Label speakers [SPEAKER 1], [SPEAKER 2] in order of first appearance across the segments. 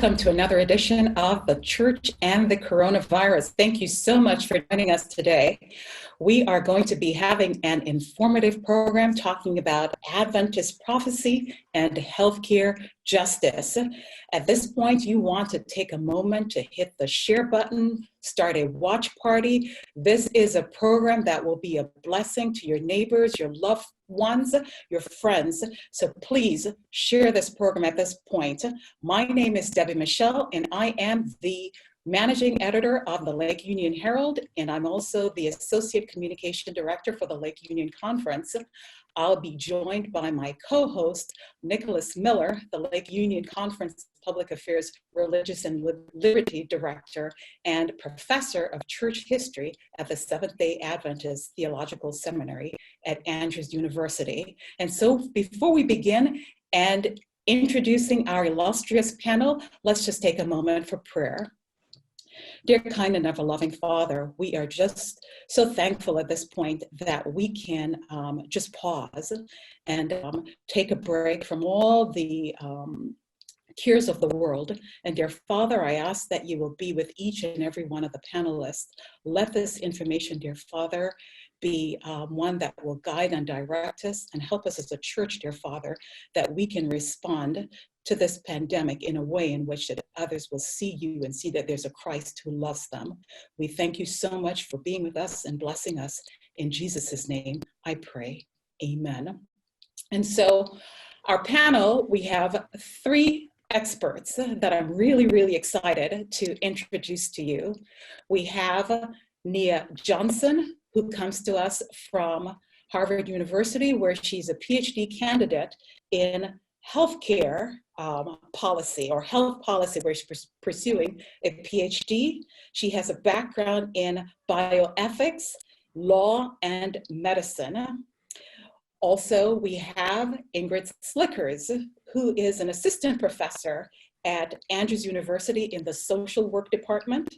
[SPEAKER 1] welcome to another edition of The Church and the Coronavirus. Thank you so much for joining us today. We are going to be having an informative program talking about Adventist prophecy and healthcare justice. At this point, you want to take a moment to hit the share button, start a watch party. This is a program that will be a blessing to your neighbors, your loved ones, your friends. So please share this program at this point. My name is Debbie Michelle, and I am the Managing Editor of the Lake Union Herald, and I'm also the Associate Communication Director for the Lake Union Conference. I'll be joined by my co-host, Nicholas Miller, the Lake Union Conference Public Affairs Religious and Liberty Director and Professor of Church History at the Seventh-day Adventist Theological Seminary at Andrews University. And so before we begin and introducing our illustrious panel, let's just take a moment for prayer. Dear kind and ever-loving Father, we are just so thankful at this point that we can just pause and take a break from all the cares of the world. And dear Father, I ask that you will be with each and every one of the panelists. Let this information, dear Father, be one that will guide and direct us and help us as a church, dear Father, that we can respond to this pandemic in a way in which that others will see you and see that there's a Christ who loves them. We thank you so much for being with us and blessing us. In Jesus' name, I pray. Amen. And so our panel, we have three experts that I'm really, really excited to introduce to you. We have Nia Johnson, who comes to us from Harvard University, where she's a PhD candidate in healthcare policy or health policy, where she's pursuing a PhD. She has a background in bioethics, law, and medicine. Also, we have Ingrid Slickers, who is an assistant professor at Andrews University in the social work department.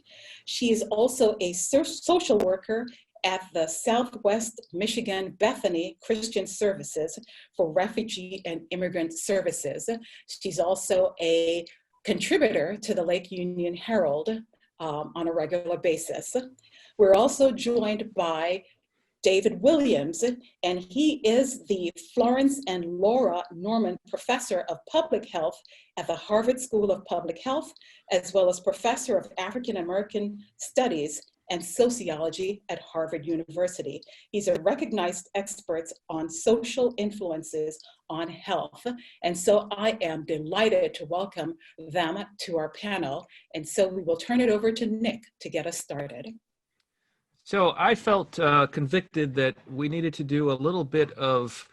[SPEAKER 1] She is also a social worker at the Southwest Michigan Bethany Christian Services for Refugee and Immigrant Services. She's also a contributor to the Lake Union Herald on a regular basis. We're also joined by David Williams, and he is the Florence and Laura Norman Professor of Public Health at the Harvard School of Public Health, as well as Professor of African American Studies and Sociology at Harvard University. He's a recognized expert on social influences on health. And so I am delighted to welcome them to our panel. And so we will turn it over to Nick to get us started.
[SPEAKER 2] So I felt convicted that we needed to do a little bit of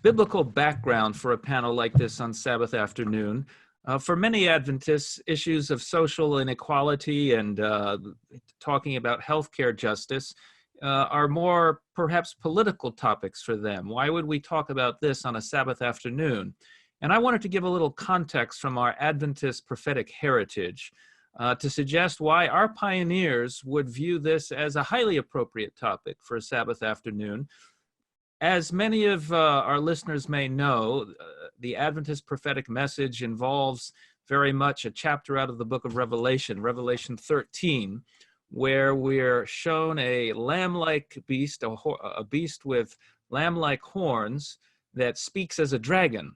[SPEAKER 2] biblical background for a panel like this on Sabbath afternoon. For many Adventists, issues of social inequality and talking about healthcare justice are more perhaps political topics for them. Why would we talk about this on a Sabbath afternoon? And I wanted to give a little context from our Adventist prophetic heritage to suggest why our pioneers would view this as a highly appropriate topic for a Sabbath afternoon. As many of our listeners may know, the Adventist prophetic message involves very much a chapter out of the book of Revelation, Revelation 13, where we're shown a lamb-like beast, a beast with lamb-like horns that speaks as a dragon.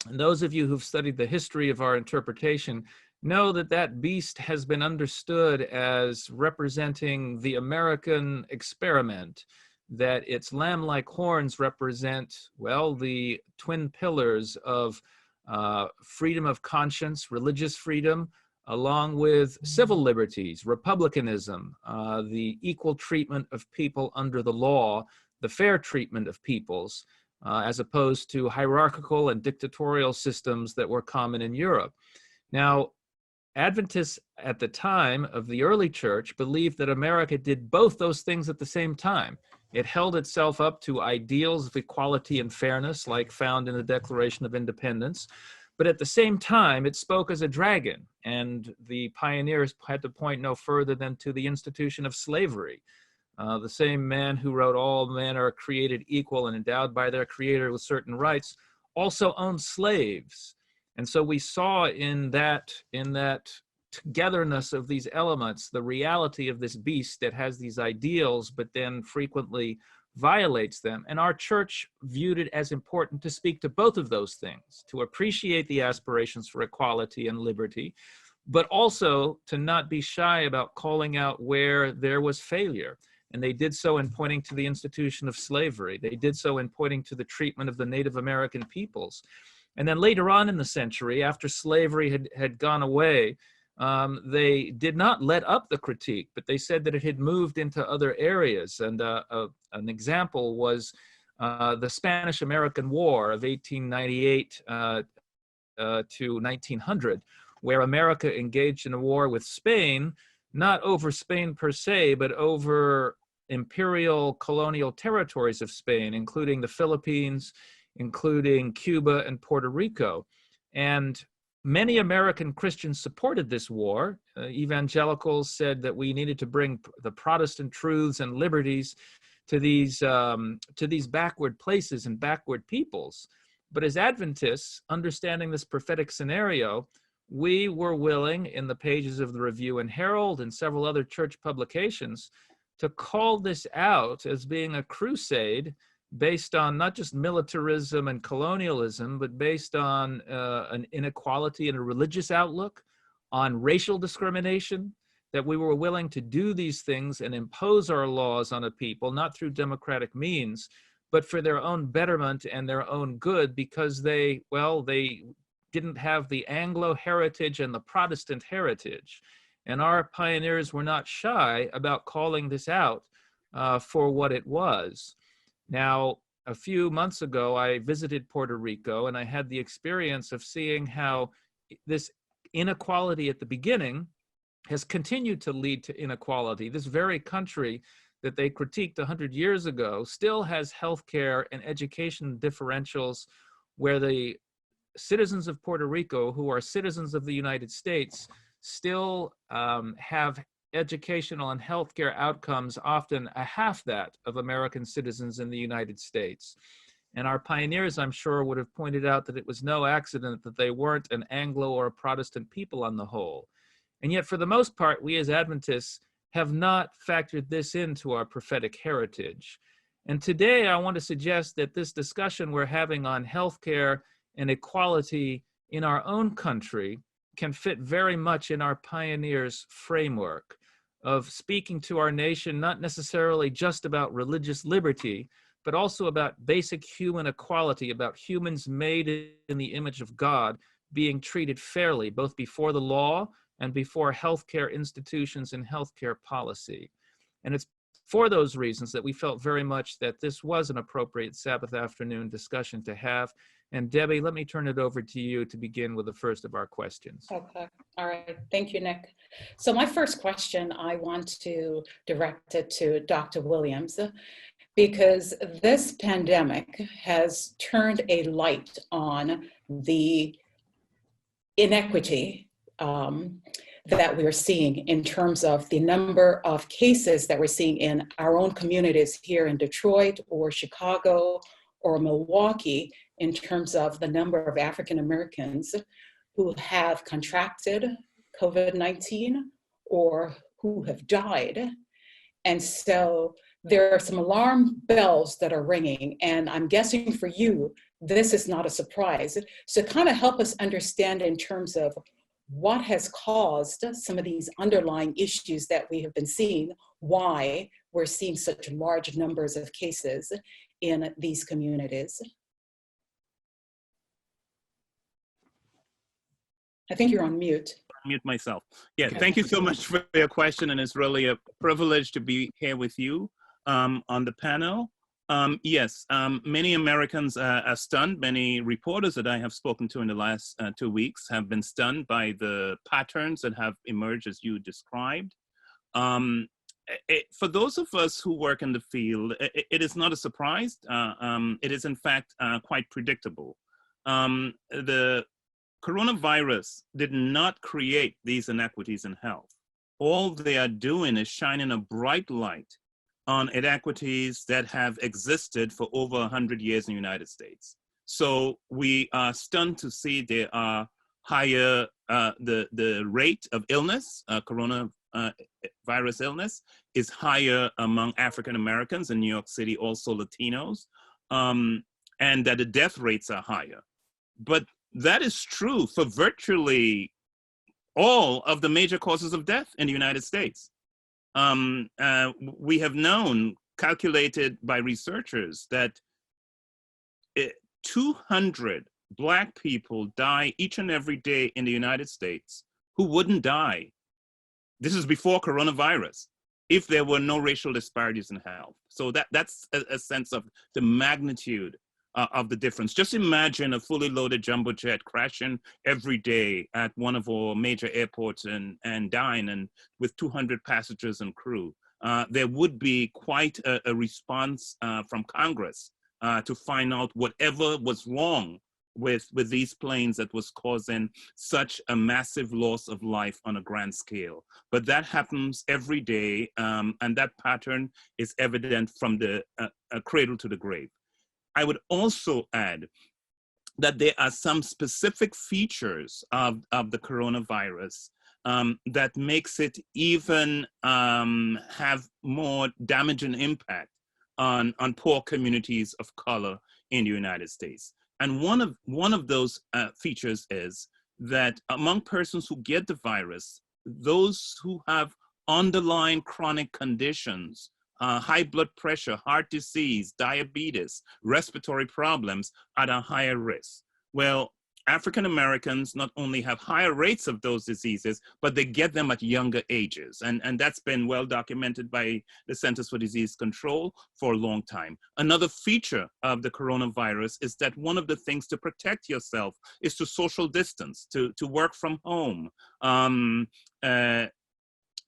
[SPEAKER 2] And those of you who've studied the history of our interpretation know that that beast has been understood as representing the American experiment, that its lamb-like horns represent, well, the twin pillars of freedom of conscience, religious freedom, along with civil liberties, republicanism, the equal treatment of people under the law, the fair treatment of peoples, as opposed to hierarchical and dictatorial systems that were common in Europe. Now, Adventists at the time of the early church believed that America did both those things at the same time. It held itself up to ideals of equality and fairness, like found in the Declaration of Independence, but at the same time, it spoke as a dragon, and the pioneers had to point no further than to the institution of slavery. The same man who wrote "All men are created equal and endowed by their creator with certain rights" also owned slaves. And so we saw in that togetherness of these elements, the reality of this beast that has these ideals, but then frequently violates them. And our church viewed it as important to speak to both of those things, to appreciate the aspirations for equality and liberty, but also to not be shy about calling out where there was failure. And they did so in pointing to the institution of slavery. They did so in pointing to the treatment of the Native American peoples. And then later on in the century, after slavery had gone away, they did not let up the critique, but they said that it had moved into other areas. And an example was the Spanish-American War of 1898 to 1900, where America engaged in a war with Spain, not over Spain per se, but over imperial colonial territories of Spain, including the Philippines, including Cuba and Puerto Rico. And many American Christians supported this war. Evangelicals said that we needed to bring the Protestant truths and liberties to these backward places and backward peoples. But as Adventists, understanding this prophetic scenario, we were willing, in the pages of the Review and Herald and several other church publications, to call this out as being a crusade based on not just militarism and colonialism, but based on an inequality and a religious outlook, on racial discrimination, that we were willing to do these things and impose our laws on a people, not through democratic means, but for their own betterment and their own good, because they didn't have the Anglo heritage and the Protestant heritage. And our pioneers were not shy about calling this out for what it was. Now, a few months ago, I visited Puerto Rico, and I had the experience of seeing how this inequality at the beginning has continued to lead to inequality. This very country that they critiqued 100 years ago still has healthcare and education differentials where the citizens of Puerto Rico, who are citizens of the United States, still have educational and healthcare outcomes often a half that of American citizens in the United States. And our pioneers, I'm sure, would have pointed out that it was no accident that they weren't an Anglo or a Protestant people on the whole. And yet, for the most part, we as Adventists have not factored this into our prophetic heritage. And today, I want to suggest that this discussion we're having on healthcare and equality in our own country can fit very much in our pioneers' framework of speaking to our nation, not necessarily just about religious liberty, but also about basic human equality, about humans made in the image of God being treated fairly, both before the law and before healthcare institutions and healthcare policy. And it's for those reasons that we felt very much that this was an appropriate Sabbath afternoon discussion to have. And Debbie, let me turn it over to you to begin with the first of our questions.
[SPEAKER 1] Okay. All right. Thank you, Nick. So my first question, I want to direct it to Dr. Williams, because this pandemic has turned a light on the inequity that we're seeing in terms of the number of cases that we're seeing in our own communities here in Detroit or Chicago or Milwaukee, in terms of the number of African Americans who have contracted COVID-19 or who have died. And so there are some alarm bells that are ringing, and I'm guessing for you, this is not a surprise. So kind of help us understand in terms of what has caused some of these underlying issues that we have been seeing, why we're seeing such large numbers of cases in these communities. I think you're on mute.
[SPEAKER 3] Mute myself. Yeah, thank you so much for your question, and it's really a privilege to be here with you on the panel. Yes, many Americans are stunned. Many reporters that I have spoken to in the last 2 weeks have been stunned by the patterns that have emerged as you described. For those of us who work in the field, it is not a surprise. It is in fact quite predictable. The coronavirus did not create these inequities in health. All they are doing is shining a bright light on inequities that have existed for over 100 years in the United States. So we are stunned to see there are higher, the rate of illness, coronavirus illness is higher among African Americans in New York City, also Latinos, and that the death rates are higher. But that is true for virtually all of the major causes of death in the United States. We have known, calculated by researchers, that 200 Black people die each and every day in the United States who wouldn't die. This is before coronavirus, if there were no racial disparities in health. So that's a sense of the magnitude of the difference. Just imagine a fully loaded jumbo jet crashing every day at one of our major airports and dying, and with 200 passengers and crew. There would be quite a response from Congress to find out whatever was wrong with these planes that was causing such a massive loss of life on a grand scale. But that happens every day, and that pattern is evident from the cradle to the grave. I would also add that there are some specific features of the coronavirus that makes it even have more damaging impact on poor communities of color in the United States. And one of those features is that among persons who get the virus, those who have underlying chronic conditions, high blood pressure, heart disease, diabetes, respiratory problems, are at a higher risk. Well, African Americans not only have higher rates of those diseases, but they get them at younger ages. And that's been well documented by the Centers for Disease Control for a long time. Another feature of the coronavirus is that one of the things to protect yourself is to social distance, to work from home,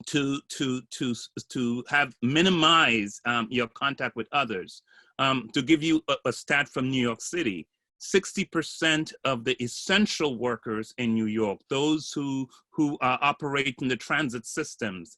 [SPEAKER 3] to have minimize your contact with others. To give you a stat from New York City, 60% of the essential workers in New York, those who are operating the transit systems,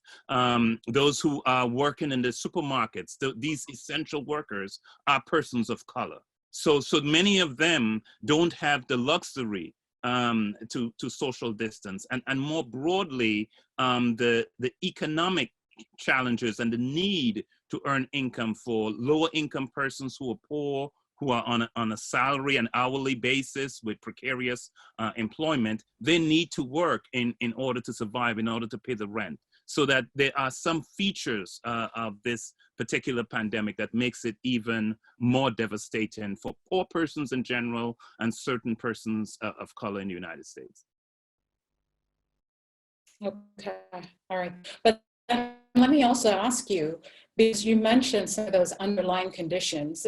[SPEAKER 3] those who are working in the supermarkets, these essential workers are persons of color. So many of them don't have the luxury to social distance, and more broadly, the economic challenges and the need to earn income for lower income persons who are poor, who are on a salary and hourly basis with precarious employment. They need to work in order to survive, in order to pay the rent. So that there are some features of this particular pandemic that makes it even more devastating for poor persons in general and certain persons of color in the United States.
[SPEAKER 1] Okay, all right. But let me also ask you, because you mentioned some of those underlying conditions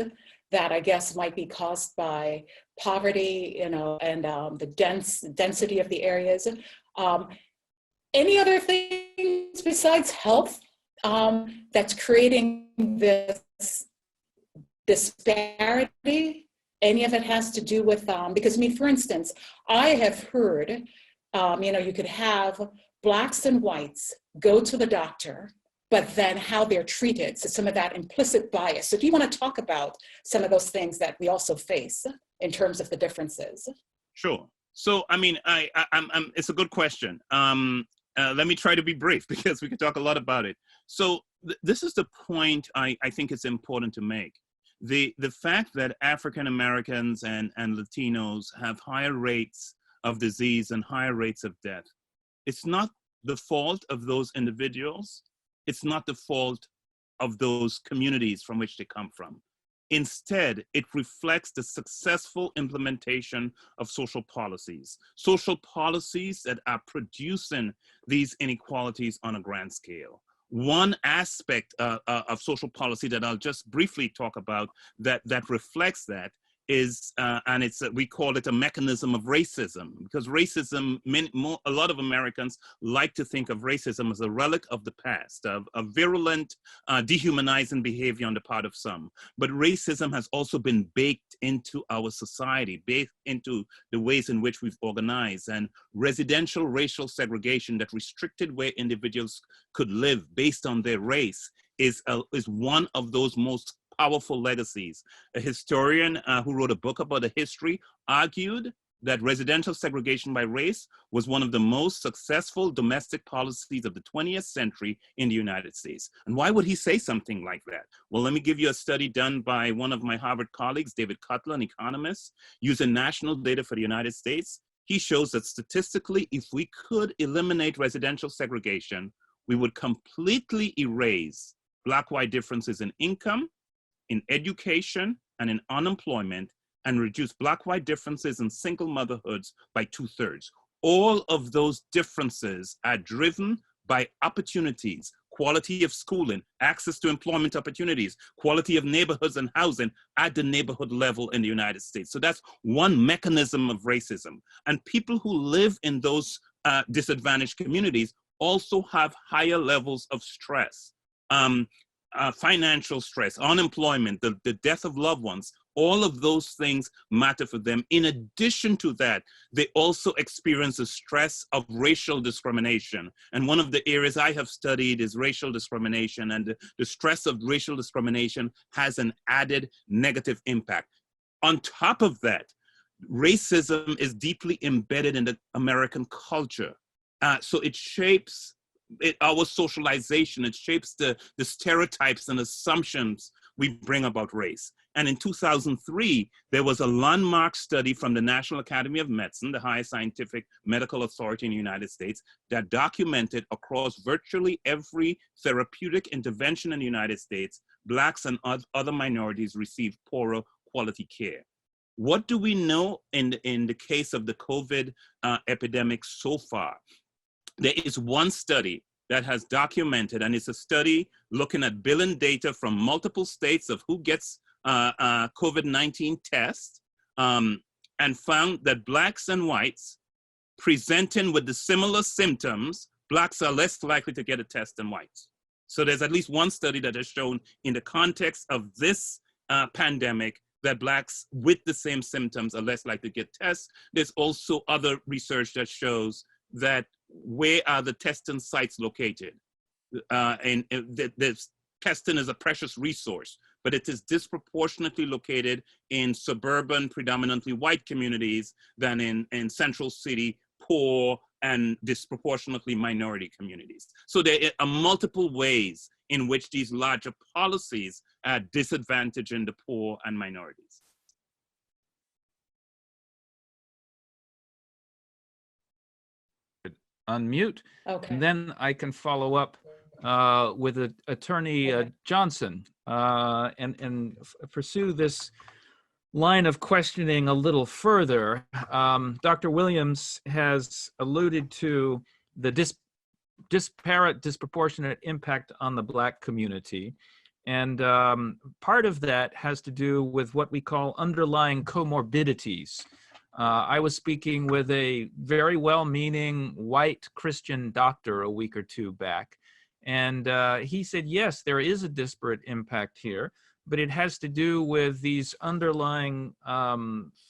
[SPEAKER 1] that I guess might be caused by poverty, and the density of the areas. Any other things besides health that's creating this disparity? Any of it has to do with, because for instance, I have heard, you could have Blacks and whites go to the doctor, but then how they're treated. So some of that implicit bias. So do you want to talk about some of those things that we also face in terms of the differences?
[SPEAKER 3] Sure. So, it's a good question. Let me try to be brief because we could talk a lot about it. So this is the point I think it's important to make. The fact that African Americans and Latinos have higher rates of disease and higher rates of death, it's not the fault of those individuals. It's not the fault of those communities from which they come from. Instead, it reflects the successful implementation of social policies that are producing these inequalities on a grand scale. One aspect of social policy that I'll just briefly talk about that reflects that is, and we call it a mechanism of racism, because racism, a lot of Americans like to think of racism as a relic of the past, of a virulent, dehumanizing behavior on the part of some. But racism has also been baked into our society, baked into the ways in which we've organized, and residential racial segregation that restricted where individuals could live based on their race is one of those most powerful legacies. A historian who wrote a book about the history argued that residential segregation by race was one of the most successful domestic policies of the 20th century in the United States. And why would he say something like that? Well, let me give you a study done by one of my Harvard colleagues, David Cutler, an economist, using national data for the United States. He shows that statistically, if we could eliminate residential segregation, we would completely erase Black-white differences in income, in education, and in unemployment, and reduce Black-white differences in single motherhoods by 2/3. All of those differences are driven by opportunities, quality of schooling, access to employment opportunities, quality of neighborhoods and housing at the neighborhood level in the United States. So that's one mechanism of racism. And people who live in those disadvantaged communities also have higher levels of stress, financial stress, unemployment, the death of loved ones. All of those things matter for them. In addition to that, they also experience the stress of racial discrimination. And one of the areas I have studied is racial discrimination, and the stress of racial discrimination has an added negative impact. On top of that, racism is deeply embedded in the American culture. So it shapes our socialization, it shapes the stereotypes and assumptions we bring about race. And in 2003, there was a landmark study from the National Academy of Medicine, the highest scientific medical authority in the United States, that documented across virtually every therapeutic intervention in the United States, Blacks and other minorities received poorer quality care. What do we know in the case of the COVID epidemic so far? There is one study that has documented, and it's a study looking at billing data from multiple states of who gets COVID-19 tests, and found that Blacks and whites presenting with the similar symptoms, Blacks are less likely to get a test than whites. So there's at least one study that has shown in the context of this pandemic that Blacks with the same symptoms are less likely to get tests. There's also other research that shows that where are the testing sites located? And this testing is a precious resource, but it is disproportionately located in suburban, predominantly white communities than in central city, poor, and disproportionately minority communities. So there are multiple ways in which these larger policies are disadvantaging the poor and minorities.
[SPEAKER 2] Unmute.
[SPEAKER 1] Okay.
[SPEAKER 2] And then I can follow up with Attorney Johnson and pursue this line of questioning a little further. Dr. Williams has alluded to the disproportionate impact on the Black community. And part of that has to do with what we call underlying comorbidities. I was speaking with a very well-meaning white Christian doctor a week or two back, and he said, yes, there is a disparate impact here, but it has to do with these underlying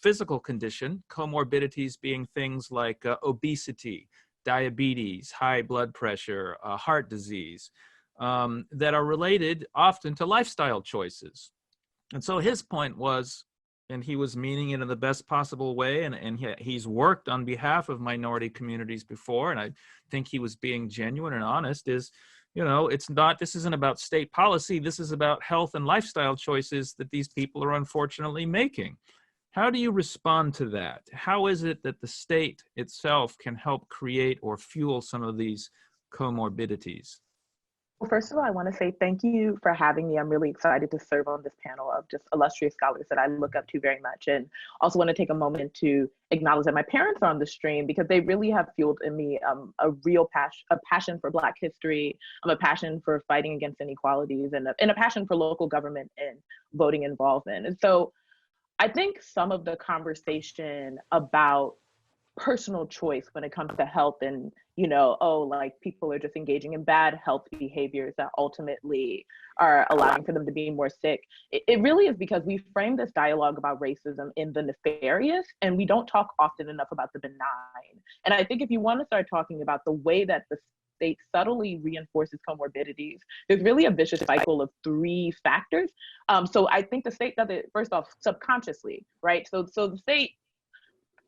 [SPEAKER 2] physical condition, comorbidities being things like obesity, diabetes, high blood pressure, heart disease, that are related often to lifestyle choices. And so his point was, and he was meaning it in the best possible way, and he's worked on behalf of minority communities before, and I think he was being genuine and honest, is, you know, this isn't about state policy, this is about health and lifestyle choices that these people are unfortunately making. How do you respond to that? How is it that the state itself can help create or fuel some of these comorbidities?
[SPEAKER 4] Well, first of all, I want to say thank you for having me. I'm really excited to serve on this panel of just illustrious scholars that I look up to very much. And also want to take a moment to acknowledge that my parents are on the stream because they really have fueled in me a real passion for Black history, a passion for fighting against inequalities, and a passion for local government and voting involvement. And so I think some of the conversation about personal choice when it comes to health and, you know, oh, like people are just engaging in bad health behaviors that ultimately are allowing for them to be more sick. It really is because we frame this dialogue about racism in the nefarious, and we don't talk often enough about the benign. And I think if you want to start talking about the way that the state subtly reinforces comorbidities. There's really a vicious cycle of 3 factors. So I think the state does it, first off, subconsciously, right? So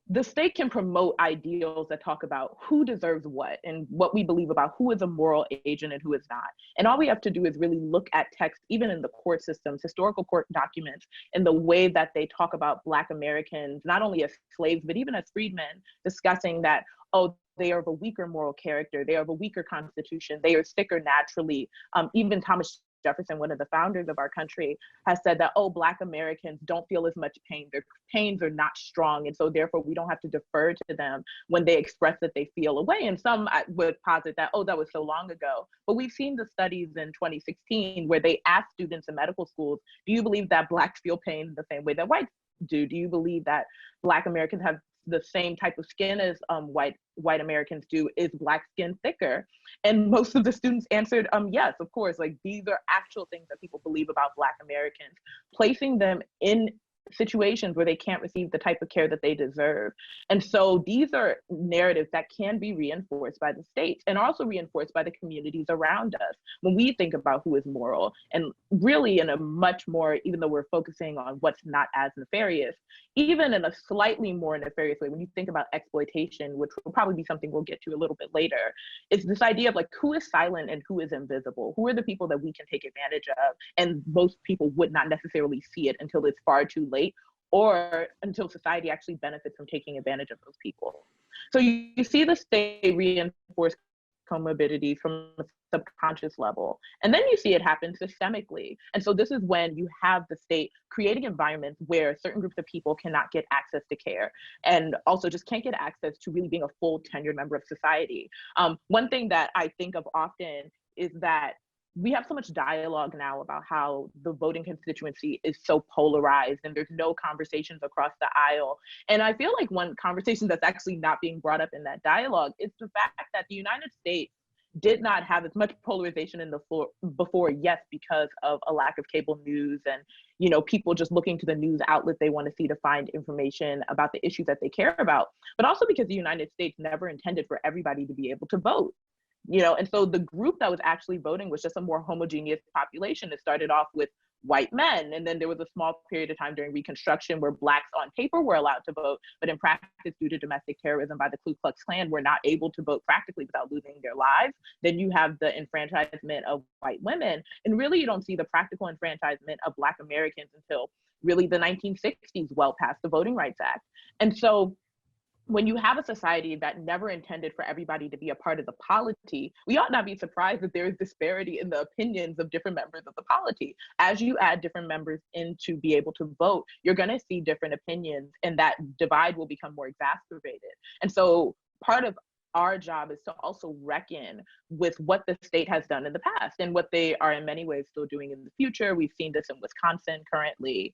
[SPEAKER 4] the state can promote ideals that talk about who deserves what and what we believe about who is a moral agent and who is not. And all we have to do is really look at text, even in the court systems, historical court documents, and the way that they talk about Black Americans, not only as slaves, but even as freedmen, discussing that, oh, they are of a weaker moral character, they are of a weaker constitution, they are sicker naturally. Even Thomas Jefferson, one of the founders of our country, has said that, oh, Black Americans don't feel as much pain. Their pains are not strong. And so therefore we don't have to defer to them when they express that they feel a way. And some would posit that, oh, that was so long ago. But we've seen the studies in 2016 where they asked students in medical schools, do you believe that Blacks feel pain the same way that whites do? Do you believe that Black Americans have the same type of skin as white Americans do? Is Black skin thicker? And most of the students answered, yes, of course. Like, these are actual things that people believe about Black Americans, placing them in situations where they can't receive the type of care that they deserve. And so these are narratives that can be reinforced by the state and also reinforced by the communities around us when we think about who is moral. And really in a much more, even though we're focusing on what's not as nefarious, even in a slightly more nefarious way, when you think about exploitation, which will probably be something we'll get to a little bit later, it's this idea of like, who is silent and who is invisible? Who are the people that we can take advantage of? And most people would not necessarily see it until it's far too late, or until society actually benefits from taking advantage of those people. So you see the state reinforce comorbidity from a subconscious level. And then you see it happen systemically. And so this is when you have the state creating environments where certain groups of people cannot get access to care, and also just can't get access to really being a full tenured member of society. One thing that I think of often is that we have so much dialogue now about how the voting constituency is so polarized and there's no conversations across the aisle. And I feel like one conversation that's actually not being brought up in that dialogue is the fact that the United States did not have as much polarization in the before, yes, because of a lack of cable news and, you know, people just looking to the news outlet they want to see to find information about the issues that they care about, but also because the United States never intended for everybody to be able to vote. You know, and so the group that was actually voting was just a more homogeneous population. It started off with white men, and then there was a small period of time during Reconstruction where Blacks on paper were allowed to vote, but in practice, due to domestic terrorism by the Ku Klux Klan, were not able to vote practically without losing their lives. Then you have the enfranchisement of white women, and really you don't see the practical enfranchisement of Black Americans until really the 1960s, well past the Voting Rights Act. And so when you have a society that never intended for everybody to be a part of the polity, we ought not be surprised that there is disparity in the opinions of different members of the polity. As you add different members in to be able to vote, you're going to see different opinions, and that divide will become more exacerbated. And so part of our job is to also reckon with what the state has done in the past and what they are in many ways still doing in the future. We've seen this in Wisconsin currently,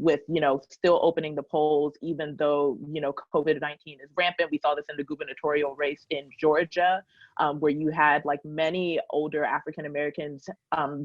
[SPEAKER 4] with, you know, still opening the polls, even though, you know, COVID-19 is rampant. We saw this in the gubernatorial race in Georgia, where you had like many older African Americans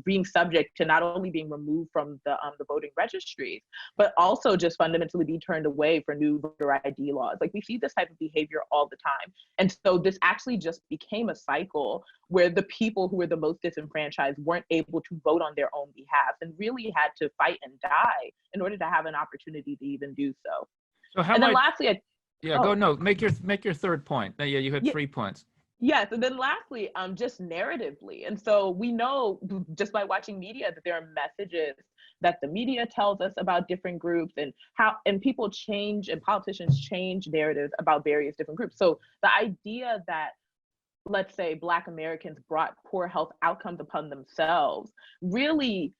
[SPEAKER 4] being subject to not only being removed from the voting registries, but also just fundamentally be turned away for new voter ID laws. Like, we see this type of behavior all the time. And so this actually just became a cycle where the people who were the most disenfranchised weren't able to vote on their own behalf and really had to fight and die in order to have an opportunity to even do so.
[SPEAKER 2] So how
[SPEAKER 4] and then
[SPEAKER 2] might,
[SPEAKER 4] lastly,
[SPEAKER 2] make your third point. Yeah, you had 3 points.
[SPEAKER 4] Yes, and then lastly, just narratively. And so we know just by watching media that there are messages that the media tells us about different groups, and people change and politicians change narratives about various different groups. So the idea that, let's say, Black Americans brought poor health outcomes upon themselves really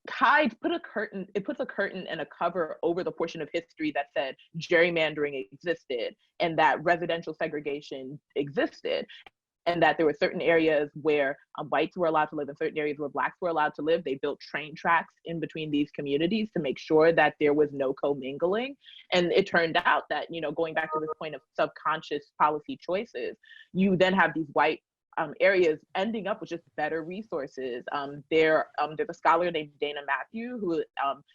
[SPEAKER 4] puts a curtain and a cover over the portion of history that said gerrymandering existed and that residential segregation existed, and that there were certain areas where whites were allowed to live and certain areas where Blacks were allowed to live. They built train tracks in between these communities to make sure that there was no commingling. And it turned out that, you know, going back to this point of subconscious policy choices, you then have these white areas ending up with just better resources. There's a scholar named Dana Matthew who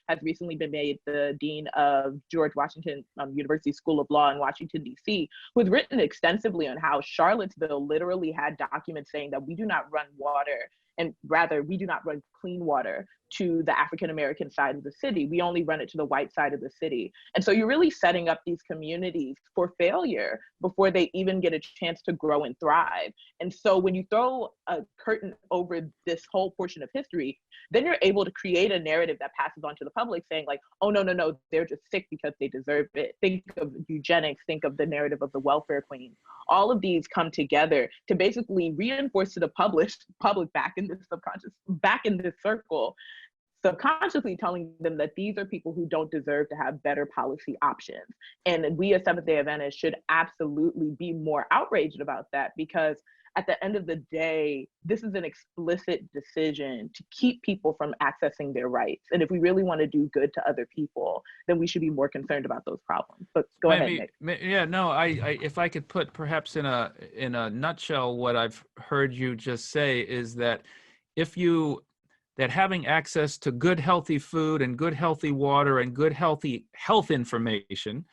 [SPEAKER 4] has recently been made the dean of George Washington University School of Law in Washington, D.C., who has written extensively on how Charlottesville literally had documents saying that we do not run water, and rather we do not run clean water to the African-American side of the city. We only run it to the white side of the city. And so you're really setting up these communities for failure before they even get a chance to grow and thrive. And so when you throw a curtain over this whole portion of history, then you're able to create a narrative that passes on to the public saying like, oh, no, they're just sick because they deserve it. Think of eugenics, think of the narrative of the welfare queen. All of these come together to basically reinforce to the public back in this subconscious, back in this circle, subconsciously telling them that these are people who don't deserve to have better policy options. And we as Seventh-day Adventists should absolutely be more outraged about that, because at the end of the day, this is an explicit decision to keep people from accessing their rights. And if we really want to do good to other people, then we should be more concerned about those problems. But go ahead, Nick.
[SPEAKER 2] Yeah, no, I if I could put perhaps in a nutshell what I've heard you just say is that that having access to good healthy food and good healthy water and good healthy health information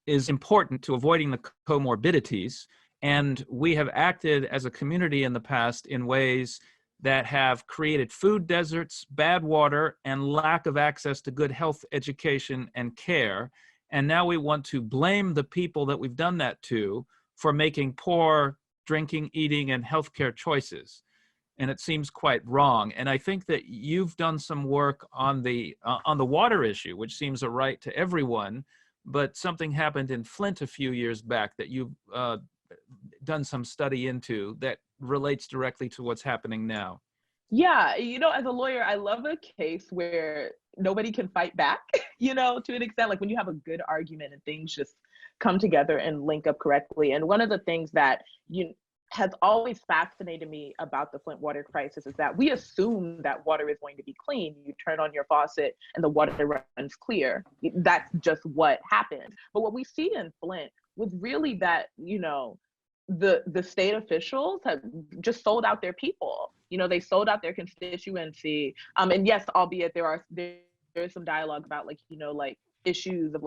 [SPEAKER 2] is important to avoiding the comorbidities. And we have acted as a community in the past in ways that have created food deserts, bad water, and lack of access to good health education and care. And now we want to blame the people that we've done that to for making poor drinking, eating, and healthcare choices. And it seems quite wrong. And I think that you've done some work on the water issue, which seems a right to everyone, but something happened in Flint a few years back that you've done some study into that relates directly to what's happening now.
[SPEAKER 4] Yeah, as a lawyer, I love a case where nobody can fight back, to an extent, like when you have a good argument and things just come together and link up correctly. And one of the things that has always fascinated me about the Flint water crisis is that we assume that water is going to be clean. You turn on your faucet and the water runs clear. That's just what happens. But what we see in Flint was really that, the state officials have just sold out their people. They sold out their constituency. And yes, albeit there is some dialogue about issues of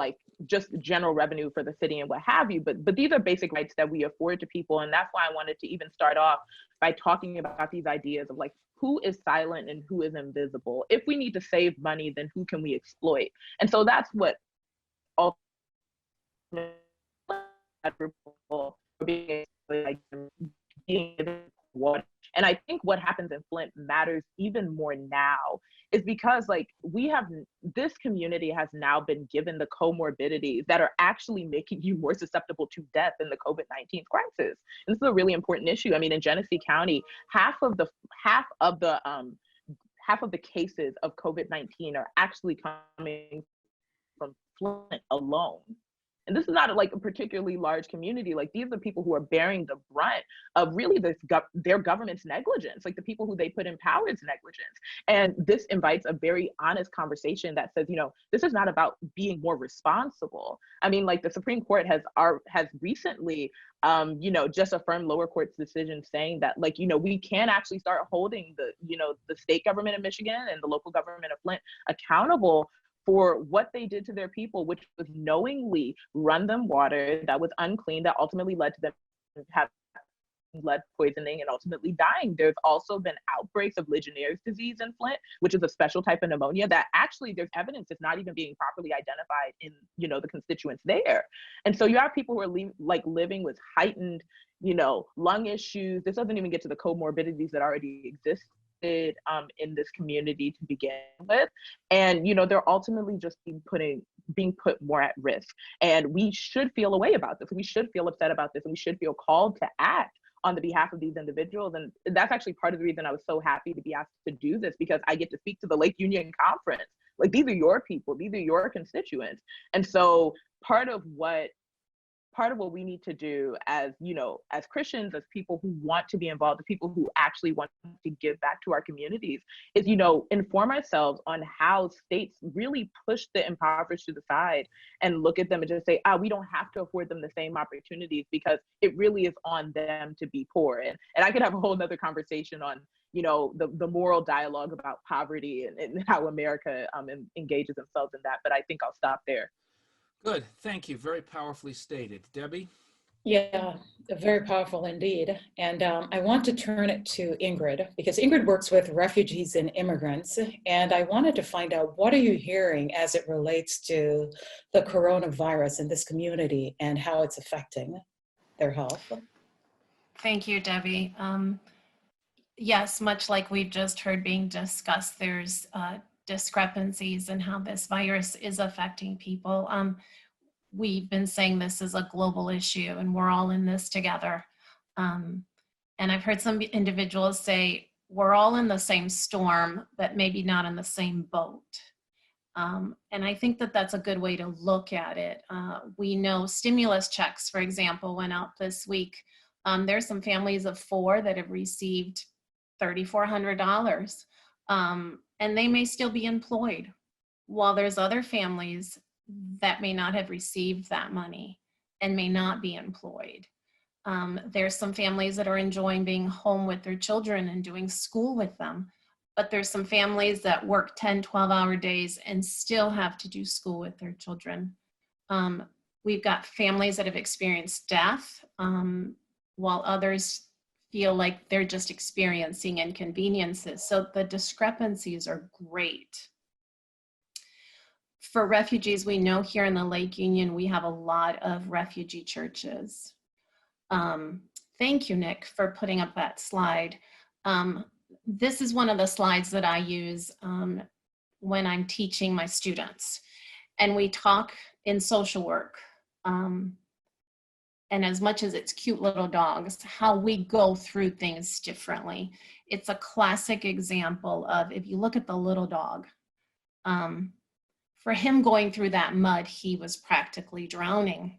[SPEAKER 4] just general revenue for the city and what have you, but these are basic rights that we afford to people. And that's why I wanted to even start off by talking about these ideas of who is silent and who is invisible. If we need to save money, then who can we exploit? And so that's what ultimately being water. And I think what happens in Flint matters even more now is because this community has now been given the comorbidities that are actually making you more susceptible to death in the COVID-19 crisis. And this is a really important issue. I mean, in Genesee County, half of the cases of COVID-19 are actually coming from Flint alone. And this is not a particularly large community. These are people who are bearing the brunt of really their government's negligence, the people who they put in power's negligence. And this invites a very honest conversation that says, this is not about being more responsible. I mean, the Supreme Court has recently, just affirmed lower court's decision saying that, we can actually start holding the state government of Michigan and the local government of Flint accountable for what they did to their people, which was knowingly run them water that was unclean, that ultimately led to them having lead poisoning and ultimately dying. There's also been outbreaks of Legionnaire's disease in Flint, which is a special type of pneumonia that actually there's evidence it's not even being properly identified in, the constituents there. And so you have people who are living with heightened, lung issues. This doesn't even get to the comorbidities that already exist in this community to begin with, and they're ultimately just being put more at risk. And we should feel a way about this. We should feel upset about this, and we should feel called to act on the behalf of these individuals. And that's actually part of the reason I was so happy to be asked to do this, because I get to speak to the Lake Union Conference. These are your people, these are your constituents. And so part of part of what we need to do as, as Christians, as people who want to be involved, the people who actually want to give back to our communities, is, inform ourselves on how states really push the impoverished to the side and look at them and just say, we don't have to afford them the same opportunities, because it really is on them to be poor. And I could have a whole nother conversation on, the moral dialogue about poverty and how America engages themselves in that. But I think I'll stop there.
[SPEAKER 2] Good. Thank you. Very powerfully stated. Debbie?
[SPEAKER 1] Yeah, very powerful indeed. And I want to turn it to Ingrid, because Ingrid works with refugees and immigrants. And I wanted to find out, what are you hearing as it relates to the coronavirus in this community and how it's affecting their health?
[SPEAKER 5] Thank you, Debbie. Yes, much like we've just heard being discussed, there's discrepancies in how this virus is affecting people. We've been saying this is a global issue and we're all in this together. And I've heard some individuals say, we're all in the same storm, but maybe not in the same boat. And I think that that's a good way to look at it. We know stimulus checks, for example, went out this week. There's some families of 4 that have received $3,400, and they may still be employed, while there's other families that may not have received that money and may not be employed. There's some families that are enjoying being home with their children and doing school with them, but there's some families that work 10, 12-hour days and still have to do school with their children. We've got families that have experienced death, while others feel like they're just experiencing inconveniences. So the discrepancies are great. For refugees, we know here in the Lake Union, we have a lot of refugee churches. Thank you, Nick, for putting up that slide. This is one of the slides that I use when I'm teaching my students. And we talk in social work, and as much as it's cute little dogs, how we go through things differently. It's a classic example of, if you look at the little dog, for him going through that mud, he was practically drowning.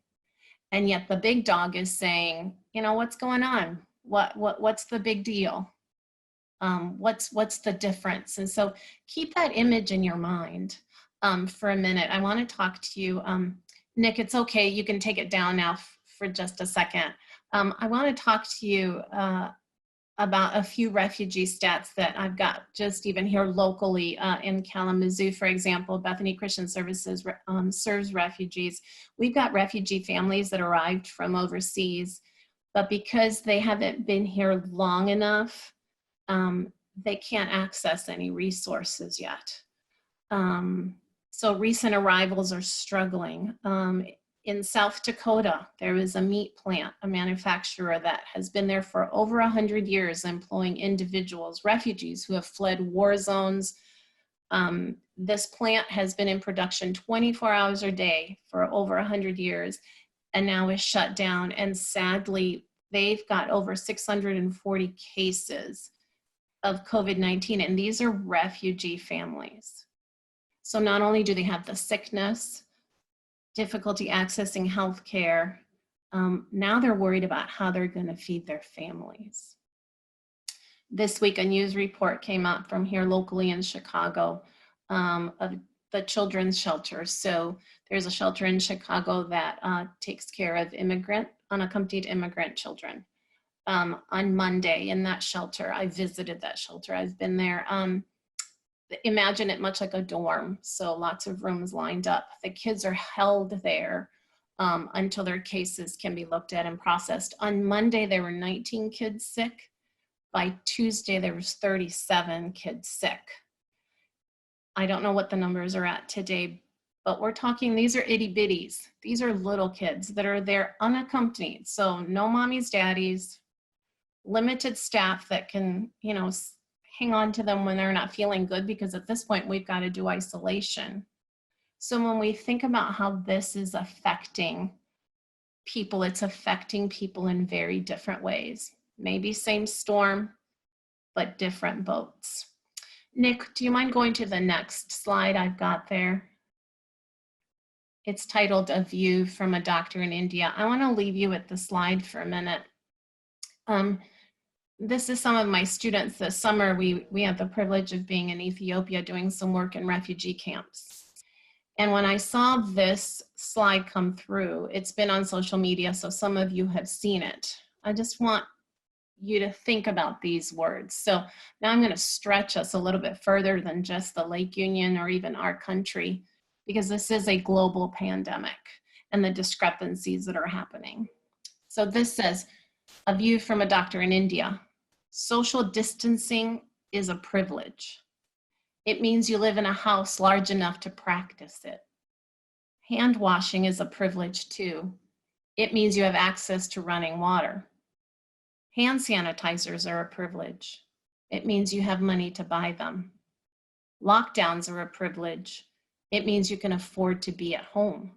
[SPEAKER 5] And yet the big dog is saying, what's going on? What's the big deal? What's the difference? And so keep that image in your mind for a minute. I want to talk to you. Nick, it's okay. You can take it down now for just a second. I want to talk to you about a few refugee stats that I've got just even here locally in Kalamazoo, for example. Bethany Christian Services serves refugees. We've got refugee families that arrived from overseas, but because they haven't been here long enough, they can't access any resources yet. So recent arrivals are struggling. In South Dakota, there is a meat plant, a manufacturer that has been there for over 100 years, employing individuals, refugees who have fled war zones. This plant has been in production 24 hours a day for over 100 years and now is shut down. And sadly, they've got over 640 cases of COVID-19, and these are refugee families. So not only do they have the sickness, difficulty accessing health care, now they're worried about how they're going to feed their families. This week, a news report came out from here locally in Chicago of the children's shelter. So there's a shelter in Chicago that takes care of unaccompanied immigrant children. On Monday in that shelter, I visited that shelter. I've been there. Imagine it much like a dorm. So lots of rooms lined up. The kids are held there until their cases can be looked at and processed. On Monday, there were 19 kids sick. By Tuesday, there was 37 kids sick. I don't know what the numbers are at today, but we're talking, these are itty bitties. These are little kids that are there unaccompanied. So no mommies, daddies, limited staff that can, hang on to them when they're not feeling good, because at this point we've got to do isolation. So when we think about how this is affecting people, it's affecting people in very different ways. Maybe same storm, but different boats. Nick, do you mind going to the next slide I've got there? It's titled A View from a Doctor in India. I want to leave you with the slide for a minute. This is some of my students this summer. We had the privilege of being in Ethiopia doing some work in refugee camps. And when I saw this slide come through, it's been on social media, so some of you have seen it. I just want you to think about these words. So now I'm going to stretch us a little bit further than just the Lake Union or even our country, because this is a global pandemic and the discrepancies that are happening. So this says, a view from a doctor in India. Social distancing is a privilege. It means you live in a house large enough to practice it. Hand washing is a privilege too. It means you have access to running water. Hand sanitizers are a privilege. It means you have money to buy them. Lockdowns are a privilege. It means you can afford to be at home.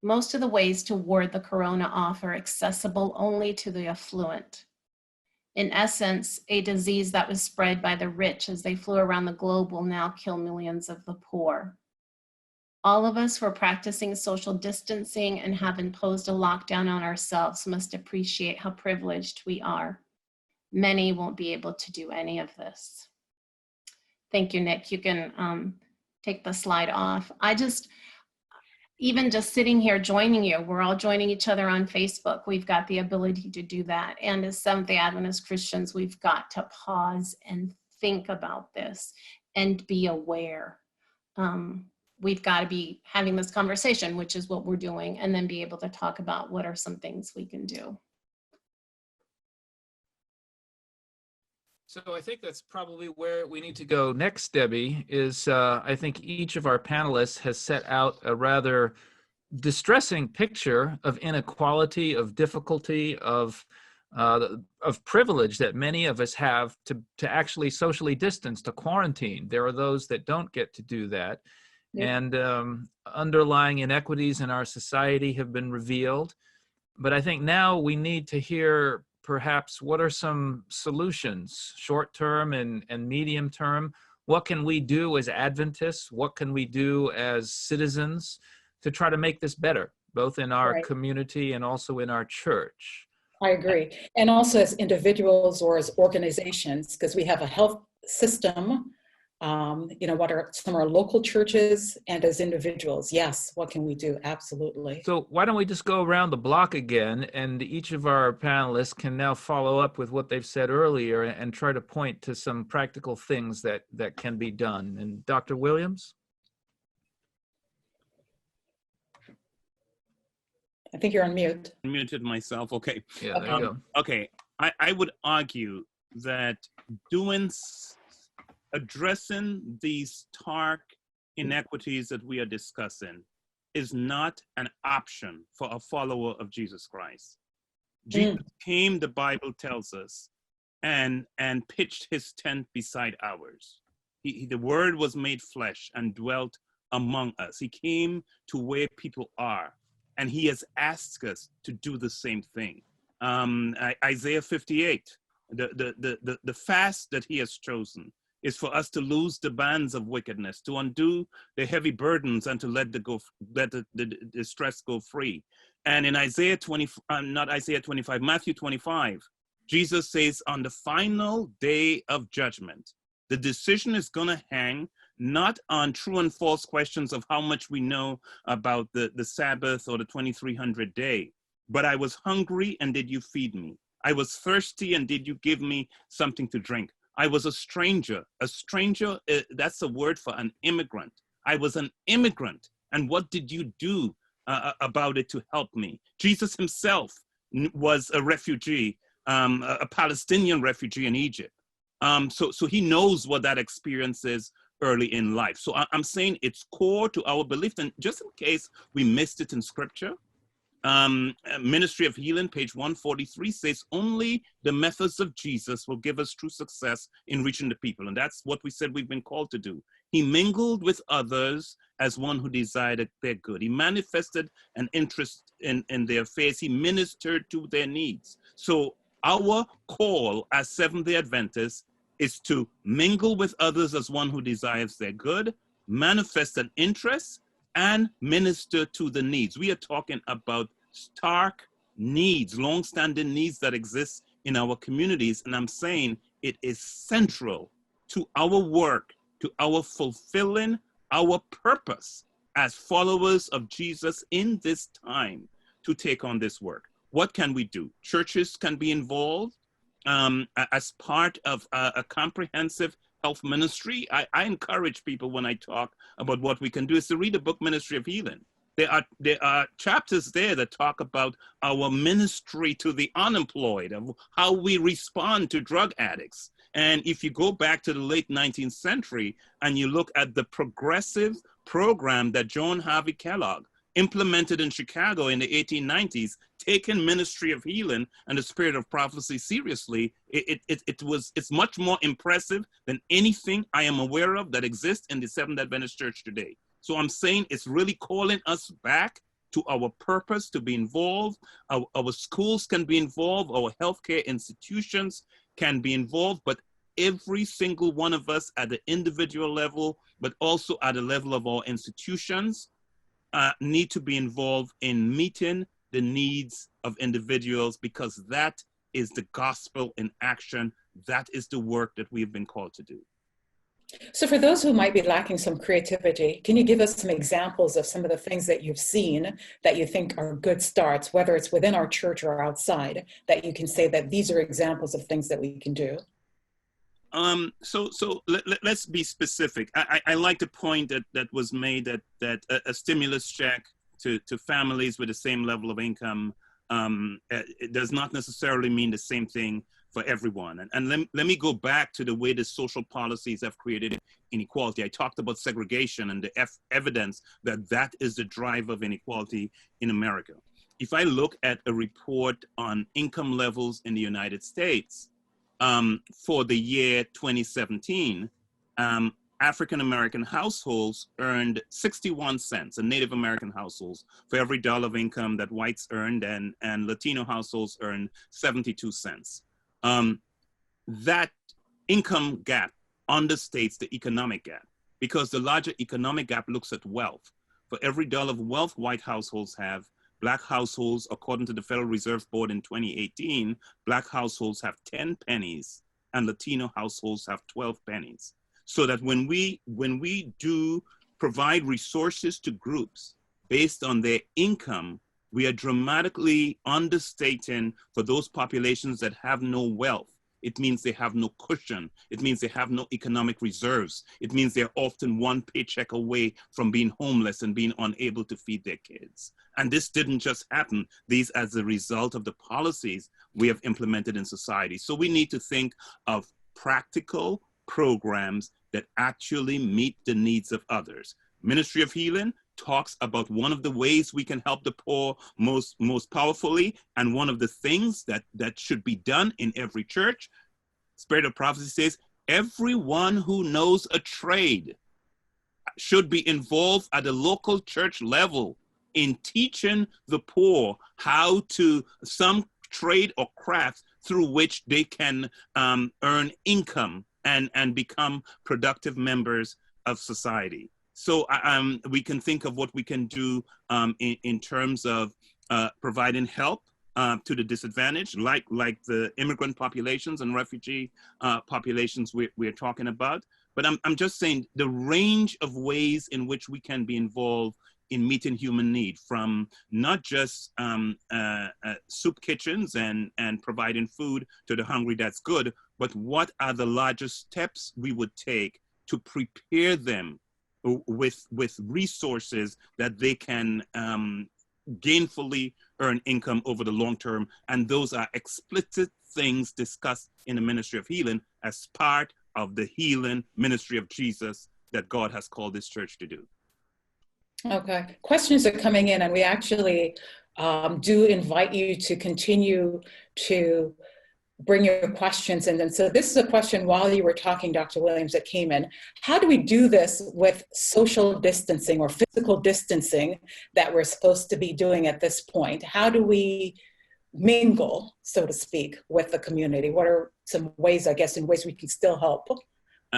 [SPEAKER 5] Most of the ways to ward the corona off are accessible only to the affluent. In essence, a disease that was spread by the rich as they flew around the globe will now kill millions of the poor. All of us who are practicing social distancing and have imposed a lockdown on ourselves must appreciate how privileged we are. Many won't be able to do any of this. Thank you, Nick. You can take the slide off. Even just sitting here joining you, we're all joining each other on Facebook. We've got the ability to do that. And as Seventh-day Adventist Christians, we've got to pause and think about this and be aware. We've got to be having this conversation, which is what we're doing, and then be able to talk about what are some things we can do.
[SPEAKER 2] So I think that's probably where we need to go next, Debbie, is I think each of our panelists has set out a rather distressing picture of inequality, of difficulty, of privilege that many of us have to actually socially distance, to quarantine. There are those that don't get to do that. Yep. And underlying inequities in our society have been revealed. But I think now we need to hear perhaps what are some solutions, short term and medium term. What can we do as Adventists? What can we do as citizens to try to make this better, both in our community and also in our church?
[SPEAKER 1] I agree. And also as individuals or as organizations, because we have a health system. What are some of our local churches, and as individuals, yes, what can we do? Absolutely.
[SPEAKER 2] So why don't we just go around the block again, and each of our panelists can now follow up with what they've said earlier and try to point to some practical things that can be done. And Dr. Williams?
[SPEAKER 1] I think you're on mute.
[SPEAKER 3] Muted myself. Okay.
[SPEAKER 2] Yeah, there you go.
[SPEAKER 3] Okay. I would argue that addressing these stark inequities that we are discussing is not an option for a follower of Jesus Christ. Jesus came, the Bible tells us, and pitched his tent beside ours. The word was made flesh and dwelt among us. He came to where people are, and he has asked us to do the same thing. Isaiah 58, the fast that he has chosen is for us to loose the bands of wickedness, to undo the heavy burdens, and to let the stress go free. And in Matthew 25, Jesus says, on the final day of judgment, the decision is going to hang not on true and false questions of how much we know about the Sabbath or the 2300 day, but I was hungry and did you feed me? I was thirsty and did you give me something to drink? I was a stranger. A stranger, that's a word for an immigrant. I was an immigrant. And what did you do about it to help me? Jesus himself was a refugee, a Palestinian refugee in Egypt. So he knows what that experience is early in life. So I'm saying it's core to our belief. And just in case we missed it in scripture, Ministry of Healing, page 143 says only the methods of Jesus will give us true success in reaching the people. And that's what we said we've been called to do. He mingled with others as one who desired their good. He manifested an interest in their affairs. He ministered to their needs. So our call as Seventh-day Adventists is to mingle with others as one who desires their good, manifest an interest, and minister to the needs. We are talking about stark needs, long-standing needs that exist in our communities. And I'm saying it is central to our work, to our fulfilling our purpose as followers of Jesus in this time to take on this work. What can we do? Churches can be involved as part of a comprehensive health ministry. I encourage people when I talk about what we can do is to read the book Ministry of Healing. There are chapters there that talk about our ministry to the unemployed, of how we respond to drug addicts. And if you go back to the late 19th century and you look at the progressive program that John Harvey Kellogg implemented in Chicago in the 1890s, taking Ministry of Healing and the Spirit of Prophecy seriously, it's much more impressive than anything I am aware of that exists in the Seventh Adventist Church today. So I'm saying it's really calling us back to our purpose to be involved. Our schools can be involved, our healthcare institutions can be involved, but every single one of us at the individual level, but also at the level of our institutions, need to be involved in meeting the needs of individuals, because that is the gospel in action. That is the work that we've been called to do.
[SPEAKER 1] So for those who might be lacking some creativity, can you give us some examples of some of the things that you've seen that you think are good starts, whether it's within our church or outside, that you can say that these are examples of things that we can do?
[SPEAKER 3] Let's be specific. I like the point that was made that a stimulus check to families with the same level of income, it does not necessarily mean the same thing for everyone. And let me go back to the way the social policies have created inequality. I talked about segregation and the evidence that that is the driver of inequality in America. If I look at a report on income levels in the United States, for the year 2017, African-American households earned 61 cents, and Native American households, for every dollar of income that whites earned, and Latino households earned 72 cents. That income gap understates the economic gap, because the larger economic gap looks at wealth. For every dollar of wealth white households have, Black households, according to the Federal Reserve Board in 2018, Black households have 10 pennies and Latino households have 12 pennies. So that when we do provide resources to groups based on their income, we are dramatically understating for those populations that have no wealth. It means they have no cushion. It means they have no economic reserves. It means they're often one paycheck away from being homeless and being unable to feed their kids. And this didn't just happen. These as a result of the policies we have implemented in society. So we need to think of practical programs that actually meet the needs of others. Ministry of Healing talks about one of the ways we can help the poor most powerfully, and one of the things that should be done in every church. Spirit of Prophecy says everyone who knows a trade should be involved at the local church level in teaching the poor how to some trade or craft through which they can earn income and become productive members of society. So we can think of what we can do in terms of providing help to the disadvantaged, like the immigrant populations and refugee populations we're talking about. But I'm just saying the range of ways in which we can be involved in meeting human need, from not just soup kitchens and providing food to the hungry, that's good, but what are the largest steps we would take to prepare them with resources that they can gainfully earn income over the long term. And those are explicit things discussed in the Ministry of Healing as part of the healing ministry of Jesus that God has called this church to do.
[SPEAKER 1] Okay, questions are coming in, and we actually do invite you to continue to bring your questions in. And so this is a question while you were talking, Dr. Williams, that came in. How do we do this with social distancing or physical distancing that we're supposed to be doing at this point? How do we mingle, so to speak, with the community? What are some ways, I guess, in ways we can still help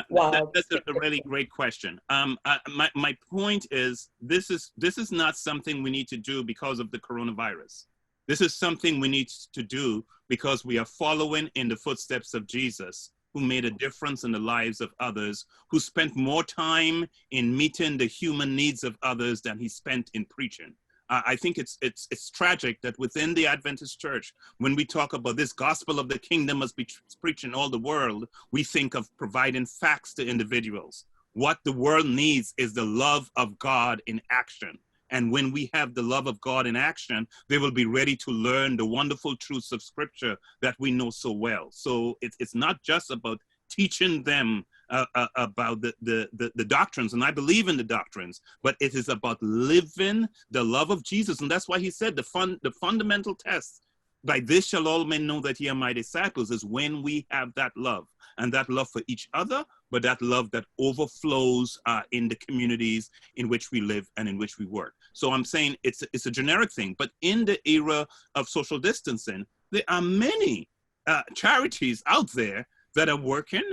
[SPEAKER 1] Wow.
[SPEAKER 3] That's a really great question. My point is this is not something we need to do because of the coronavirus. This is something we need to do because we are following in the footsteps of Jesus, who made a difference in the lives of others, who spent more time in meeting the human needs of others than he spent in preaching. I think it's tragic that within the Adventist church, when we talk about this gospel of the kingdom must be preached in all the world, we think of providing facts to individuals. What the world needs is the love of God in action. And when we have the love of God in action, they will be ready to learn the wonderful truths of Scripture that we know so well. So it's not just about teaching them about the doctrines, and I believe in the doctrines, but it is about living the love of Jesus. And that's why he said the fundamental test, by this shall all men know that ye are my disciples, is when we have that love, and that love for each other, but that love that overflows in the communities in which we live and in which we work. So I'm saying it's a generic thing, but in the era of social distancing, there are many charities out there that are working.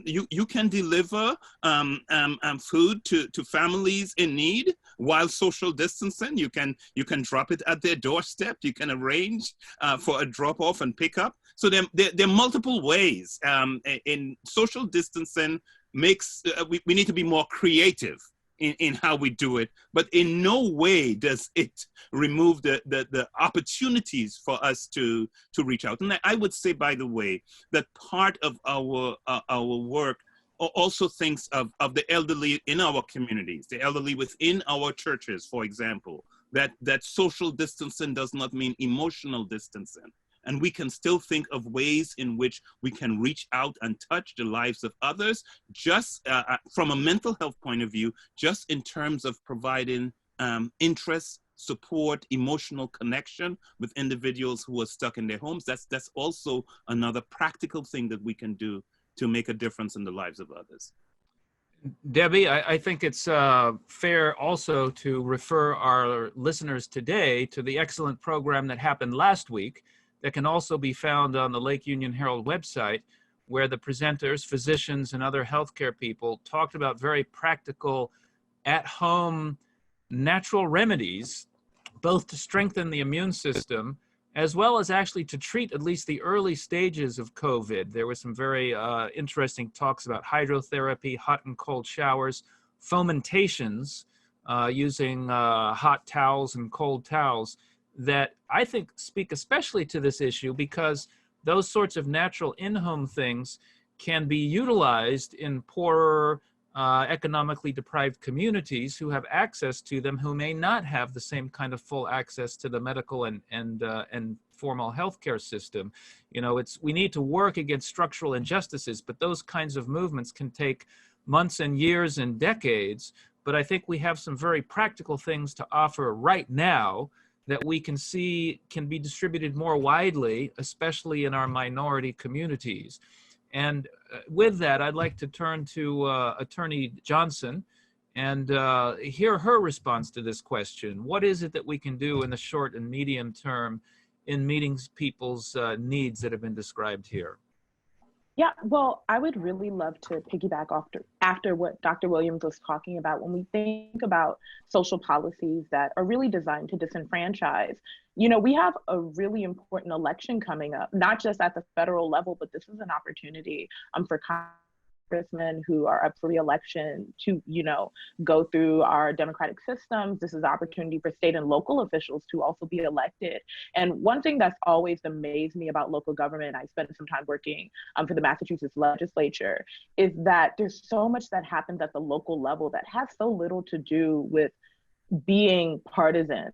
[SPEAKER 3] You can deliver food to families in need while social distancing. You can drop it at their doorstep. You can arrange for a drop off and pick up. So there are multiple ways. In social distancing makes we need to be more creative in how we do it, but in no way does it remove the opportunities for us to reach out. And I would say, by the way, that part of our work also thinks of the elderly in our communities, the elderly within our churches, for example, that social distancing does not mean emotional distancing. And we can still think of ways in which we can reach out and touch the lives of others, just from a mental health point of view, just in terms of providing interest, support, emotional connection with individuals who are stuck in their homes. That's also another practical thing that we can do to make a difference in the lives of others.
[SPEAKER 2] Debbie, I think it's fair also to refer our listeners today to the excellent program that happened last week that can also be found on the Lake Union Herald website, where the presenters, physicians, and other healthcare people talked about very practical, at-home, natural remedies, both to strengthen the immune system, as well as actually to treat at least the early stages of COVID. There were some very interesting talks about hydrotherapy, hot and cold showers, fomentations, using hot towels and cold towels, that I think speak especially to this issue, because those sorts of natural in-home things can be utilized in poorer, economically deprived communities who have access to them, who may not have the same kind of full access to the medical and formal healthcare system. You know, we need to work against structural injustices, but those kinds of movements can take months and years and decades. But I think we have some very practical things to offer right now that we can see can be distributed more widely, especially in our minority communities. And with that, I'd like to turn to Attorney Johnson and hear her response to this question. What is it that we can do in the short and medium term in meeting people's needs that have been described here?
[SPEAKER 4] Yeah, well, I would really love to piggyback after what Dr. Williams was talking about. When we think about social policies that are really designed to disenfranchise, you know, we have a really important election coming up, not just at the federal level, but this is an opportunity for congressmen who are up for re-election to, you know, go through our democratic systems. This is an opportunity for state and local officials to also be elected. And one thing that's always amazed me about local government, I spent some time working for the Massachusetts legislature, is that there's so much that happens at the local level that has so little to do with being partisan.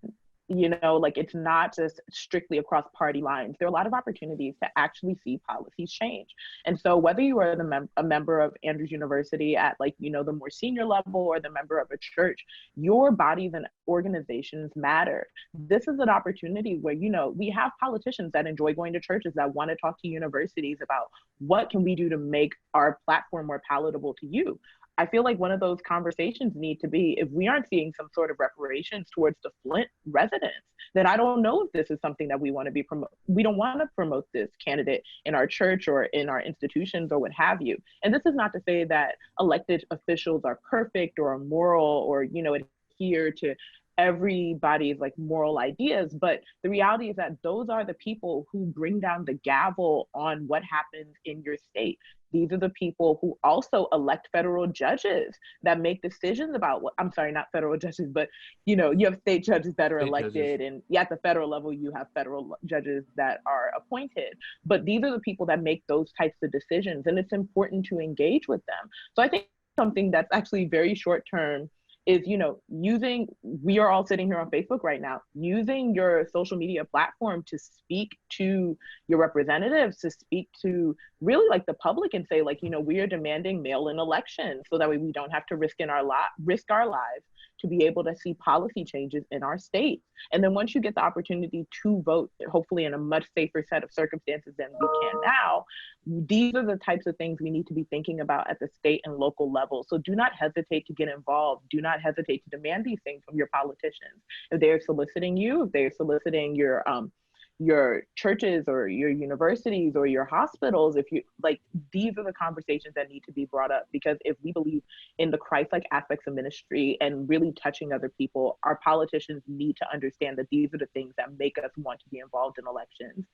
[SPEAKER 4] You know, like, it's not just strictly across party lines. There are a lot of opportunities to actually see policies change. And so whether you are a member of Andrews University at, like, you know, the more senior level, or the member of a church, your bodies and organizations matter. This is an opportunity where, you know, we have politicians that enjoy going to churches, that want to talk to universities about what can we do to make our platform more palatable to you. I feel like one of those conversations need to be, if we aren't seeing some sort of reparations towards the Flint residents, evidence, then I don't know if this is something that we want to be promote. We don't want to promote this candidate in our church or in our institutions or what have you. And this is not to say that elected officials are perfect or moral or, adhere to everybody's like moral ideas, but the reality is that those are the people who bring down the gavel on what happens in your state. These are the people who also elect federal judges that make decisions about what, I'm sorry, not federal judges, but you have state judges that are elected, and at the federal level, you have federal judges that are appointed. But these are the people that make those types of decisions, and it's important to engage with them. So I think something that's actually very short term is, we are all sitting here on Facebook right now, using your social media platform to speak to your representatives, to speak to really like the public and say, like, we are demanding mail-in elections so that way we don't have to risk our lives to be able to see policy changes in our state. And then once you get the opportunity to vote, hopefully in a much safer set of circumstances than we can now, these are the types of things we need to be thinking about at the state and local level. So do not hesitate to get involved. Do not hesitate to demand these things from your politicians. If they're soliciting you, if they're soliciting your churches or your universities or your hospitals, if you like, these are the conversations that need to be brought up, because if we believe in the Christ-like aspects of ministry and really touching other people, our politicians need to understand that these are the things that make us want to be involved in elections.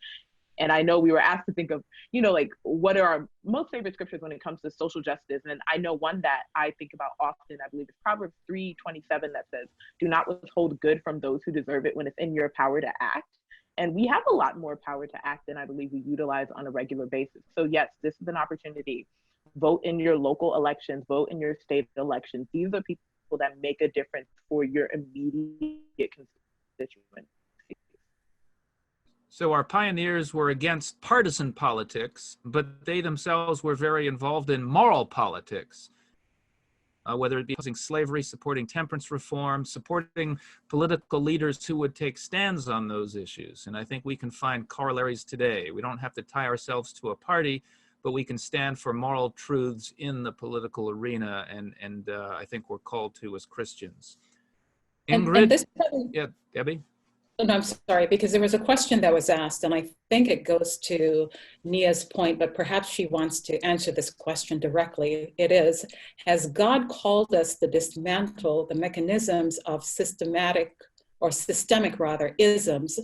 [SPEAKER 4] And I know we were asked to think of, like, what are our most favorite scriptures when it comes to social justice? And I know one that I think about often, I believe it's Proverbs 3:27 that says, "Do not withhold good from those who deserve it when it's in your power to act." And we have a lot more power to act than I believe we utilize on a regular basis. So yes, this is an opportunity. Vote in your local elections, vote in your state elections. These are people that make a difference for your immediate constituents.
[SPEAKER 2] So our pioneers were against partisan politics, but they themselves were very involved in moral politics, whether it be opposing slavery, supporting temperance reform, supporting political leaders who would take stands on those issues. And I think we can find corollaries today. We don't have to tie ourselves to a party, but we can stand for moral truths in the political arena, and I think we're called to as Christians. Ingrid?
[SPEAKER 1] And this,
[SPEAKER 2] yeah, Debbie?
[SPEAKER 1] and I'm sorry, because there was a question that was asked, and I think it goes to Nia's point, but perhaps she wants to answer this question directly. It is, has God called us to dismantle the mechanisms of systemic isms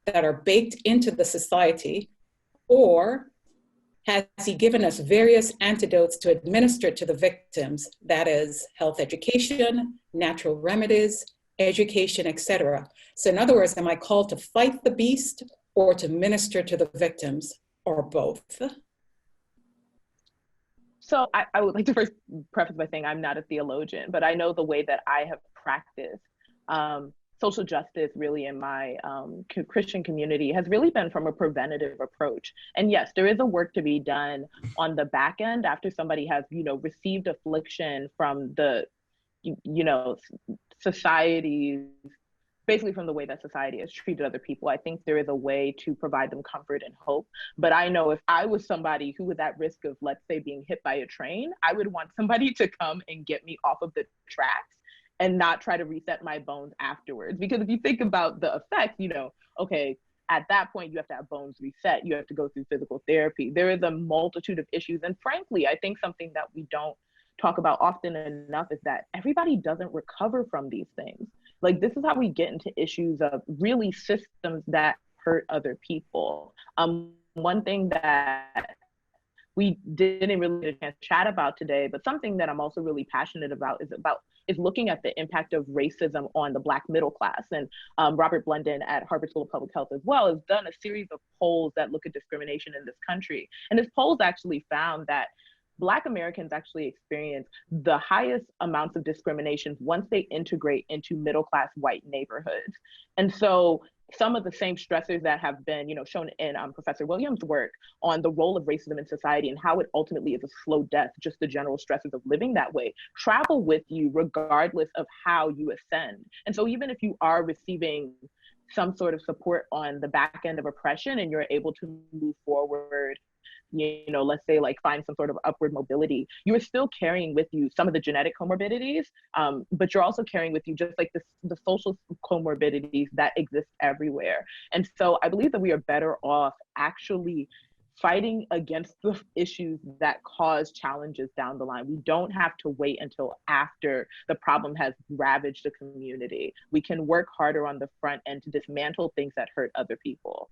[SPEAKER 1] that are baked into the society, or has he given us various antidotes to administer to the victims, that is health education, natural remedies, education, etc.? So in other words, am I called to fight the beast or to minister to the victims, or both?
[SPEAKER 4] So I would like to first preface by saying I'm not a theologian, but I know the way that I have practiced social justice really in my Christian community has really been from a preventative approach. And yes, there is a work to be done on the back end after somebody has, received affliction from the, society's, basically from the way that society has treated other people. I think there is a way to provide them comfort and hope. But I know if I was somebody who was at risk of, let's say, being hit by a train, I would want somebody to come and get me off of the tracks and not try to reset my bones afterwards. Because if you think about the effects, okay, at that point, you have to have bones reset. You have to go through physical therapy. There is a multitude of issues. And frankly, I think something that we don't talk about often enough is that everybody doesn't recover from these things. Like, this is how we get into issues of really systems that hurt other people. One thing that we didn't really get a chance to chat about today, but something that I'm also really passionate about is looking at the impact of racism on the Black middle class. And Robert Blunden at Harvard School of Public Health as well has done a series of polls that look at discrimination in this country. And his polls actually found that Black Americans actually experience the highest amounts of discrimination once they integrate into middle-class white neighborhoods. And so some of the same stressors that have been, shown in Professor Williams' work on the role of racism in society and how it ultimately is a slow death, just the general stresses of living that way, travel with you regardless of how you ascend. And so even if you are receiving some sort of support on the back end of oppression and you're able to move forward let's say like find some sort of upward mobility, you are still carrying with you some of the genetic comorbidities, but you're also carrying with you just like the social comorbidities that exist everywhere. And so I believe that we are better off actually fighting against the issues that cause challenges down the line. We don't have to wait until after the problem has ravaged a community. We can work harder on the front end to dismantle things that hurt other people.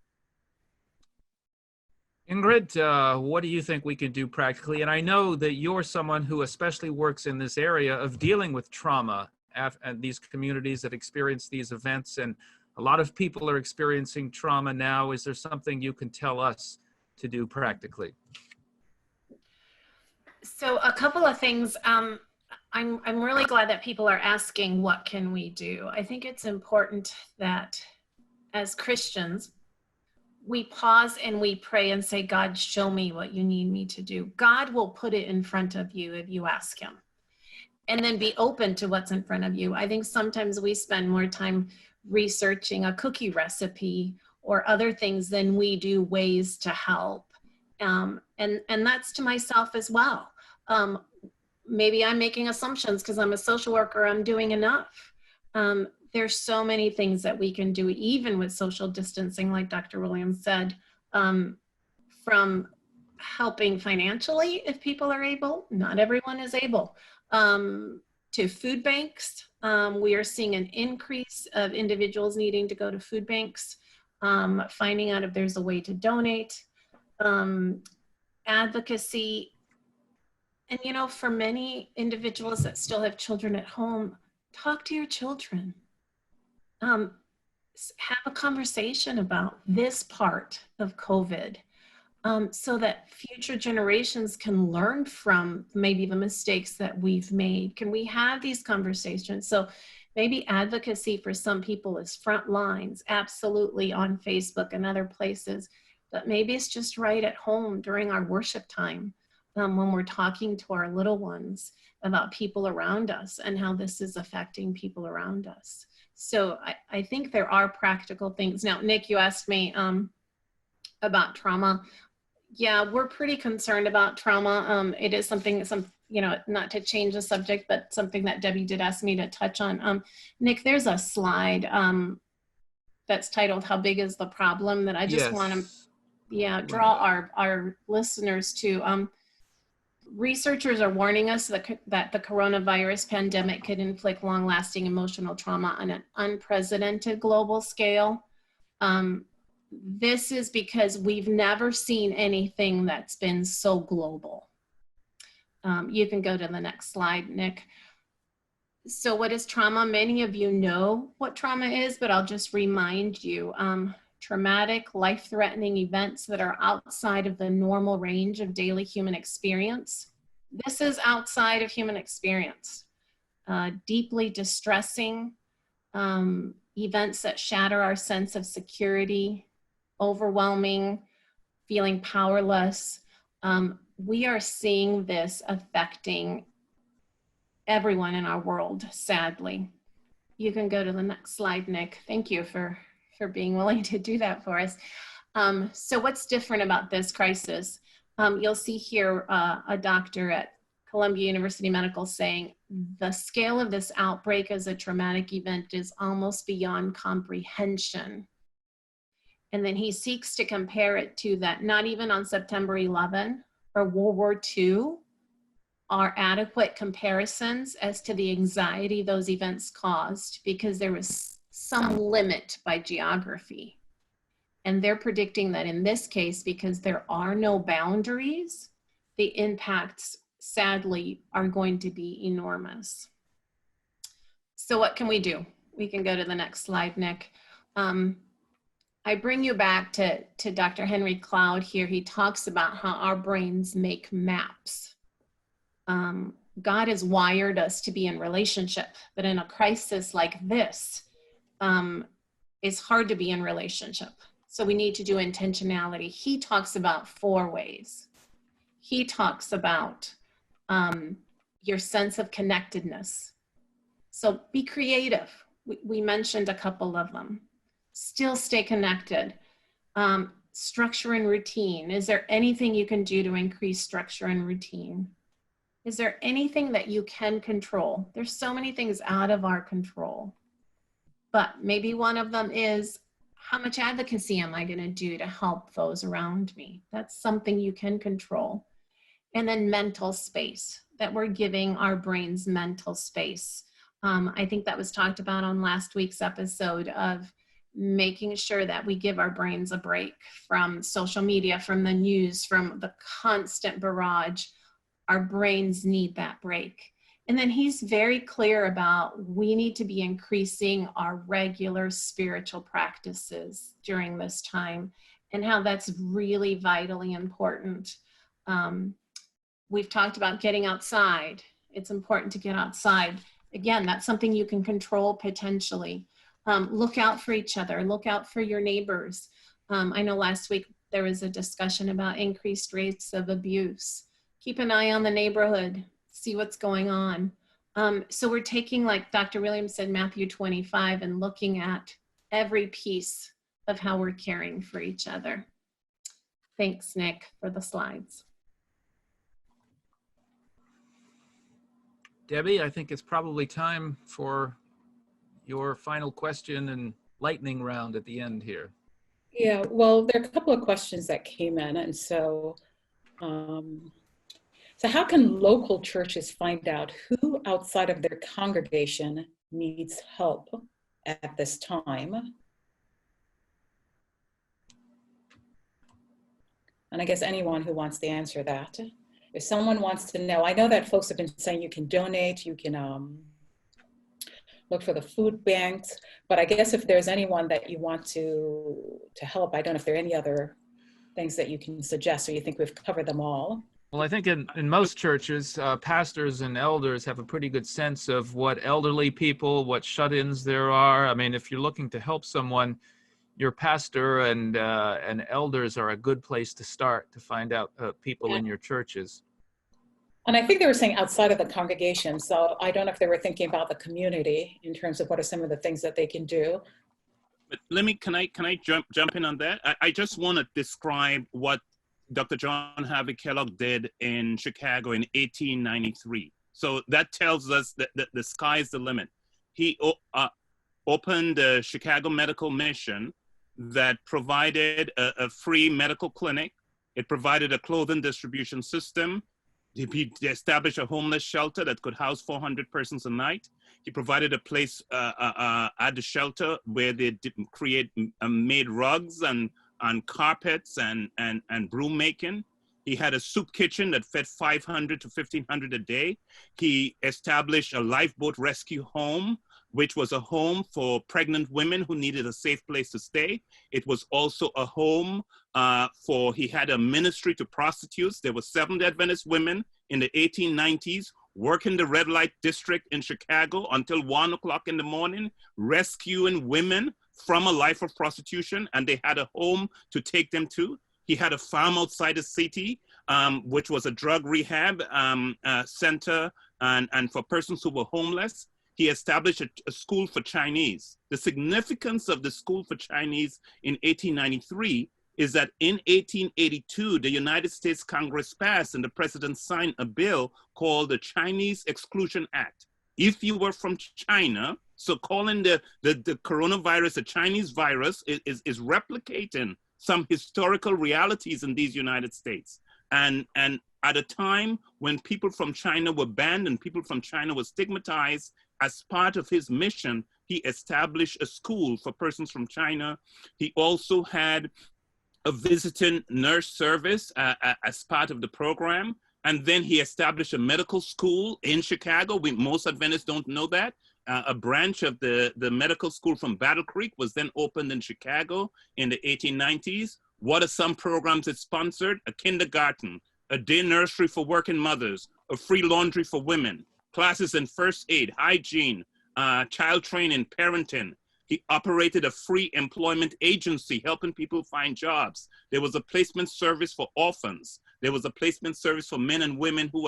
[SPEAKER 2] Ingrid, what do you think we can do practically? And I know that you're someone who especially works in this area of dealing with trauma and these communities that experience these events. And a lot of people are experiencing trauma now. Is there something you can tell us to do practically?
[SPEAKER 5] So a couple of things. I'm really glad that people are asking, what can we do? I think it's important that as Christians, we pause and we pray and say, God, show me what you need me to do. God will put it in front of you if you ask him. And then be open to what's in front of you. I think sometimes we spend more time researching a cookie recipe or other things than we do ways to help. And that's to myself as well. Maybe I'm making assumptions because I'm a social worker, I'm doing enough. There's so many things that we can do, even with social distancing, like Dr. Williams said, from helping financially if people are able, not everyone is able, to food banks. We are seeing an increase of individuals needing to go to food banks, finding out if there's a way to donate, advocacy. And for many individuals that still have children at home, talk to your children. Have a conversation about this part of COVID, so that future generations can learn from maybe the mistakes that we've made. Can we have these conversations? So maybe advocacy for some people is front lines, absolutely, on Facebook and other places, but maybe it's just right at home during our worship time, when we're talking to our little ones about people around us and how this is affecting people around us. So I think there are practical things. Now, Nick, you asked me about trauma. Yeah, we're pretty concerned about trauma. It is something, not to change the subject, but something that Debbie did ask me to touch on. Nick, there's a slide that's titled, "How Big is the Problem?" that I just want to draw our listeners to. Researchers are warning us that the coronavirus pandemic could inflict long-lasting emotional trauma on an unprecedented global scale. This is because we've never seen anything that's been so global. You can go to the next slide, Nick. So what is trauma? Many of you know what trauma is, but I'll just remind you. Traumatic, life-threatening events that are outside of the normal range of daily human experience. This is outside of human experience. Deeply distressing events that shatter our sense of security, overwhelming, feeling powerless. We are seeing this affecting everyone in our world, sadly. You can go to the next slide, Nick. Thank you for being willing to do that for us. So what's different about this crisis? You'll see here a doctor at Columbia University Medical saying the scale of this outbreak as a traumatic event is almost beyond comprehension. And then he seeks to compare it to that not even on September 11 or World War II are adequate comparisons as to the anxiety those events caused, because there was some limit by geography. And they're predicting that in this case, because there are no boundaries, the impacts, sadly, are going to be enormous. So what can we do? We can go to the next slide, Nick. I bring you back to Dr. Henry Cloud here. He talks about how our brains make maps. God has wired us to be in relationship, but in a crisis like this, it's hard to be in relationship. So we need to do intentionality. He talks about 4 ways. He talks about your sense of connectedness. So be creative. We mentioned a couple of them. Still stay connected. structure and routine. Is there anything you can do to increase structure and routine? Is there anything that you can control? There's so many things out of our control, but maybe one of them is, how much advocacy am I going to do to help those around me? That's something you can control. And then mental space, that we're giving our brains mental space. I think that was talked about on last week's episode of making sure that we give our brains a break from social media, from the news, from the constant barrage. Our brains need that break. And then he's very clear about we need to be increasing our regular spiritual practices during this time and how that's really vitally important. We've talked about getting outside. It's important to get outside. Again, that's something you can control potentially. Look out for each other. Look out for your neighbors. I know last week there was a discussion about increased rates of abuse. Keep an eye on the neighborhood. See what's going on. So we're taking, like Dr. Williams said, Matthew 25, and looking at every piece of how we're caring for each other. Thanks, Nick, for the slides.
[SPEAKER 2] Debbie, I think it's probably time for your final question and lightning round at the end here.
[SPEAKER 1] Yeah, well, there are a couple of questions that came in, and so how can local churches find out who outside of their congregation needs help at this time? And I guess anyone who wants to answer that. If someone wants to know, I know that folks have been saying you can donate, you can look for the food banks, but I guess if there's anyone that you want to help, I don't know if there are any other things that you can suggest, or you think we've covered them all.
[SPEAKER 2] Well, I think in most churches, pastors and elders have a pretty good sense of what elderly people, what shut-ins there are. I mean, if you're looking to help someone, your pastor and elders are a good place to start to find out people in your churches.
[SPEAKER 1] And I think they were saying outside of the congregation. So I don't know if they were thinking about the community in terms of what are some of the things that they can do.
[SPEAKER 3] But can I jump in on that? I just want to describe what Dr. John Harvey Kellogg did in Chicago in 1893. So that tells us that the sky's the limit. He opened the Chicago Medical Mission that provided a free medical clinic. It provided a clothing distribution system. He established a homeless shelter that could house 400 persons a night. He provided a place at the shelter where they made rugs and carpets and broom making. He had a soup kitchen that fed 500 to 1,500 a day. He established a lifeboat rescue home, which was a home for pregnant women who needed a safe place to stay. It was also a home he had a ministry to prostitutes. There were Seventh-day Adventist women in the 1890s working the red light district in Chicago until 1 o'clock in the morning, rescuing women from a life of prostitution, and they had a home to take them to. He had a farm outside the city, which was a drug rehab center and for persons who were homeless. He established a school for Chinese. The significance of the school for Chinese in 1893 is that in 1882, the United States Congress passed and the president signed a bill called the Chinese Exclusion Act. If you were from China, so calling the coronavirus a Chinese virus is replicating some historical realities in these United States. And at a time when people from China were banned and people from China were stigmatized, as part of his mission, he established a school for persons from China. He also had a visiting nurse service as part of the program. And then he established a medical school in Chicago. Most Adventists don't know that. A branch of the medical school from Battle Creek was then opened in Chicago in the 1890s. What are some programs it sponsored? A kindergarten, a day nursery for working mothers, a free laundry for women, classes in first aid, hygiene, child training, parenting. He operated a free employment agency helping people find jobs. There was a placement service for orphans. There was a placement service for men and women who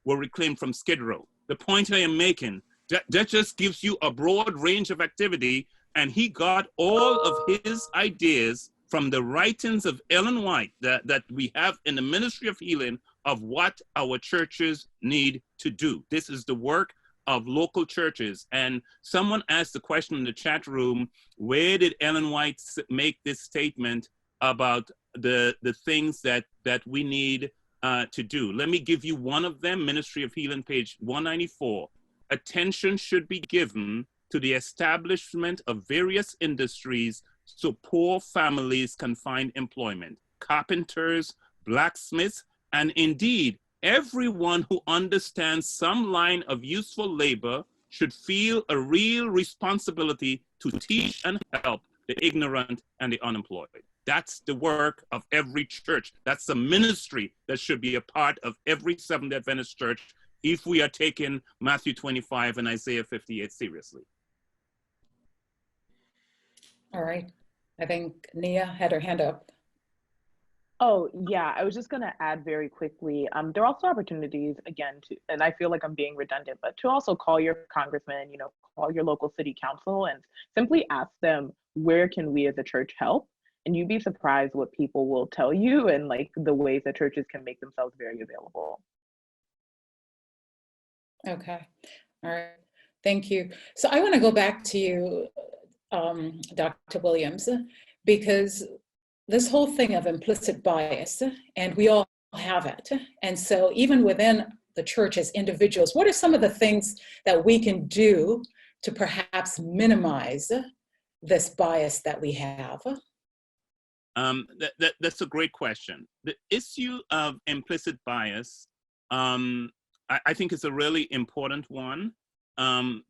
[SPEAKER 3] were reclaimed from Skid Row. The point I am making, that just gives you a broad range of activity, and he got all of his ideas from the writings of Ellen White that we have in the Ministry of Healing of what our churches need to do. This is the work of local churches. And someone asked the question in the chat room, where did Ellen White make this statement about the things that we need to do? Let me give you one of them, Ministry of Healing, page 194. Attention should be given to the establishment of various industries so poor families can find employment. Carpenters, blacksmiths, and indeed, everyone who understands some line of useful labor should feel a real responsibility to teach and help the ignorant and the unemployed. That's the work of every church. That's the ministry that should be a part of every Seventh-day Adventist church if we are taking Matthew 25 and Isaiah 58 seriously.
[SPEAKER 1] All right. I think Nia had her hand up.
[SPEAKER 4] Oh, yeah, I was just going to add very quickly. There are also opportunities, again, and I feel like I'm being redundant, but to also call your congressman, call your local city council and simply ask them, where can we as a church help? And you'd be surprised what people will tell you and like the ways that churches can make themselves very available.
[SPEAKER 1] Okay. All right. Thank you. So I want to go back to you, Dr. Williams, because this whole thing of implicit bias, and we all have it. And so even within the church as individuals, what are some of the things that we can do to perhaps minimize this bias that we have?
[SPEAKER 3] That's a great question. The issue of implicit bias, I think is a really important one,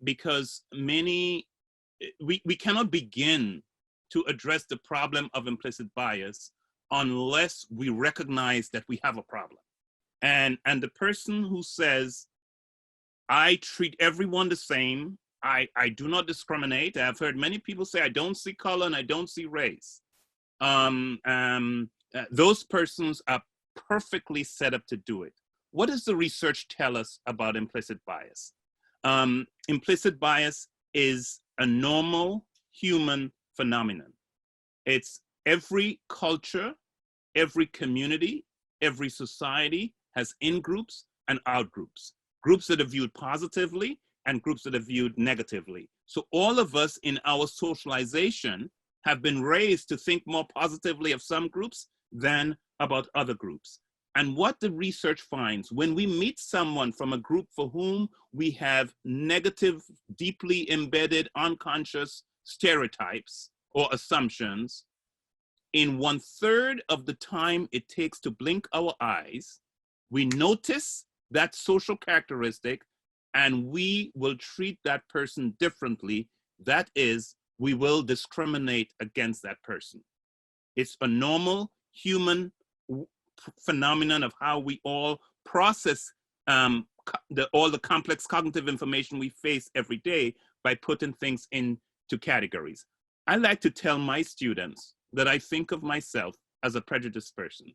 [SPEAKER 3] because we cannot begin to address the problem of implicit bias unless we recognize that we have a problem. And the person who says, I treat everyone the same, I do not discriminate. I've heard many people say, I don't see color and I don't see race. Those persons are perfectly set up to do it. What does the research tell us about implicit bias? Implicit bias is a normal human phenomenon. It's every culture, every community, every society has in-groups and out-groups. Groups that are viewed positively and groups that are viewed negatively. So all of us in our socialization have been raised to think more positively of some groups than about other groups. And what the research finds, when we meet someone from a group for whom we have negative, deeply embedded, unconscious stereotypes or assumptions, in 1/3 of the time it takes to blink our eyes, we notice that social characteristic and we will treat that person differently. That is, we will discriminate against that person. It's a normal human phenomenon of how we all process all the complex cognitive information we face every day by putting things into categories. I like to tell my students that I think of myself as a prejudiced person.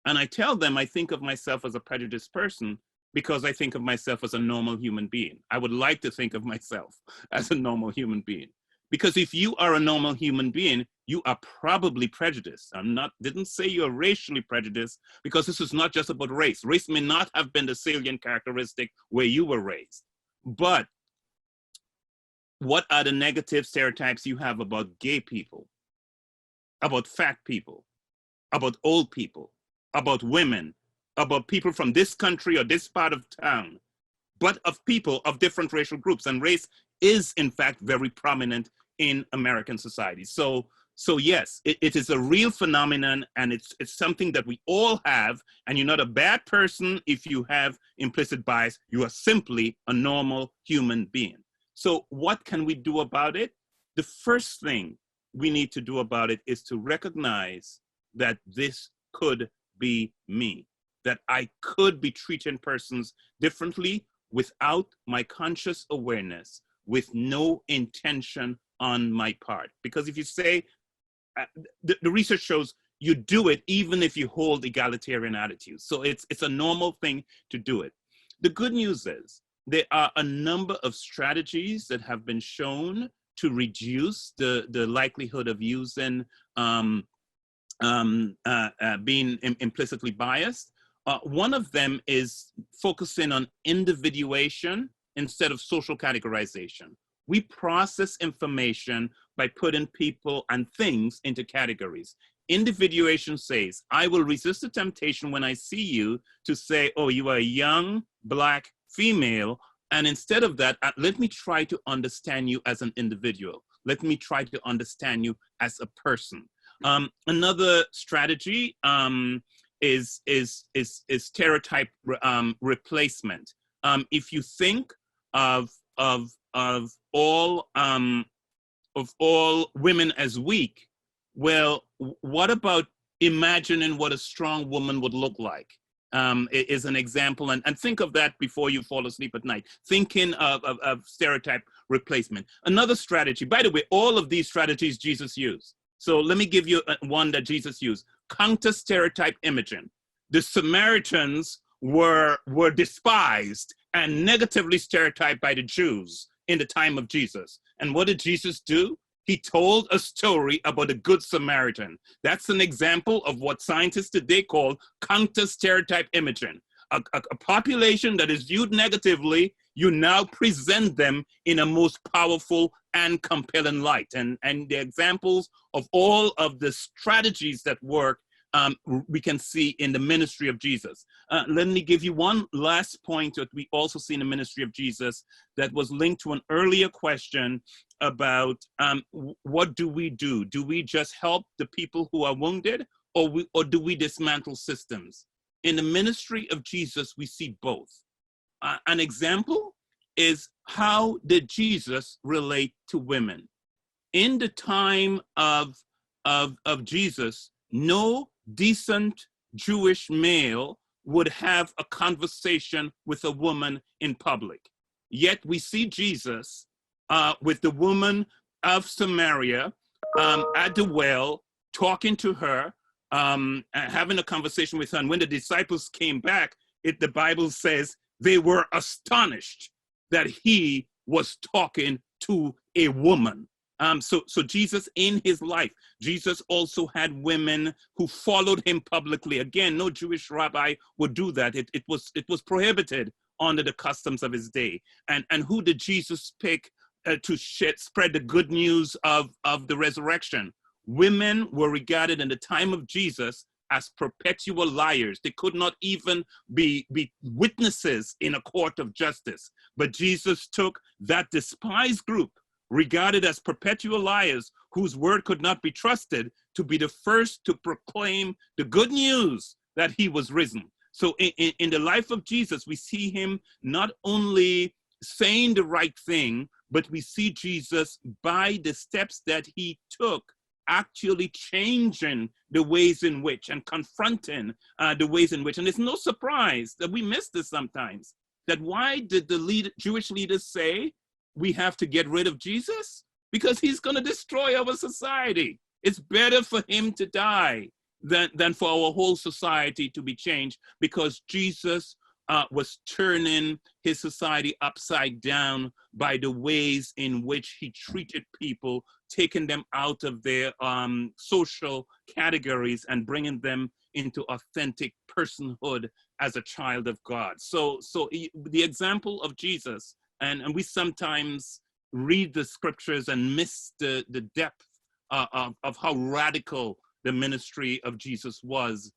[SPEAKER 3] And I tell them I think of myself as a prejudiced person because I think of myself as a normal human being. I would like to think of myself as a normal human being. Because if you are a normal human being, you are probably prejudiced. Didn't say you're racially prejudiced, because this is not just about race. Race may not have been the salient characteristic where you were raised. But what are the negative stereotypes you have about gay people, about fat people, about old people, about women, about people from this country or this part of town, but of people of different racial groups? And race is, in fact, very prominent in American society. So yes, it is a real phenomenon, and it's something that we all have, and you're not a bad person if you have implicit bias. You are simply a normal human being. So what can we do about it? The first thing we need to do about it is to recognize that this could be me, that I could be treating persons differently without my conscious awareness, with no intention on my part. Because if you say, the research shows you do it even if you hold egalitarian attitudes. So it's a normal thing to do it. The good news is there are a number of strategies that have been shown to reduce the likelihood of using being implicitly biased. One of them is focusing on individuation instead of social categorization. We process information by putting people and things into categories. Individuation says, I will resist the temptation when I see you to say, oh, you are a young Black female. And instead of that, let me try to understand you as an individual. Let me try to understand you as a person. Another strategy is stereotype replacement. If you think of all women as weak, well, what about imagining what a strong woman would look like? Is an example, and think of that before you fall asleep at night, thinking of stereotype replacement. Another strategy, by the way, all of these strategies Jesus used. So let me give you one that Jesus used, counter stereotype imaging. The Samaritans were despised and negatively stereotyped by the Jews in the time of Jesus. And what did Jesus do? He told a story about a good Samaritan. That's an example of what scientists today call counter stereotype imaging. A population that is viewed negatively, you now present them in a most powerful and compelling light. And the examples of all of the strategies that work, we can see in the ministry of Jesus. Let me give you one last point that we also see in the ministry of Jesus that was linked to an earlier question about what do we do? Do we just help the people who are wounded, or do we dismantle systems? In the ministry of Jesus, we see both. An example is, how did Jesus relate to women? In the time of Jesus, no decent Jewish male would have a conversation with a woman in public. Yet we see Jesus with the woman of Samaria at the well, talking to her, having a conversation with her. And when the disciples came back, the Bible says they were astonished that he was talking to a woman. So Jesus, in his life, Jesus also had women who followed him publicly. Again, no Jewish rabbi would do that. It was prohibited under the customs of his day. And who did Jesus pick to spread the good news of the resurrection? Women were regarded in the time of Jesus as perpetual liars. They could not even be witnesses in a court of justice. But Jesus took that despised group, regarded as perpetual liars, whose word could not be trusted, to be the first to proclaim the good news that he was risen. So in the life of Jesus, we see him not only saying the right thing, but we see Jesus, by the steps that he took, actually changing the ways in which, and confronting the ways in which. And it's no surprise that we miss this sometimes. That why did the Jewish leaders say we have to get rid of Jesus? Because he's going to destroy our society. It's better for him to die than for our whole society to be changed, because Jesus was turning his society upside down by the ways in which he treated people, taking them out of their social categories and bringing them into authentic personhood as a child of God. So the example of Jesus, and we sometimes read the scriptures and miss the depth of how radical the ministry of Jesus was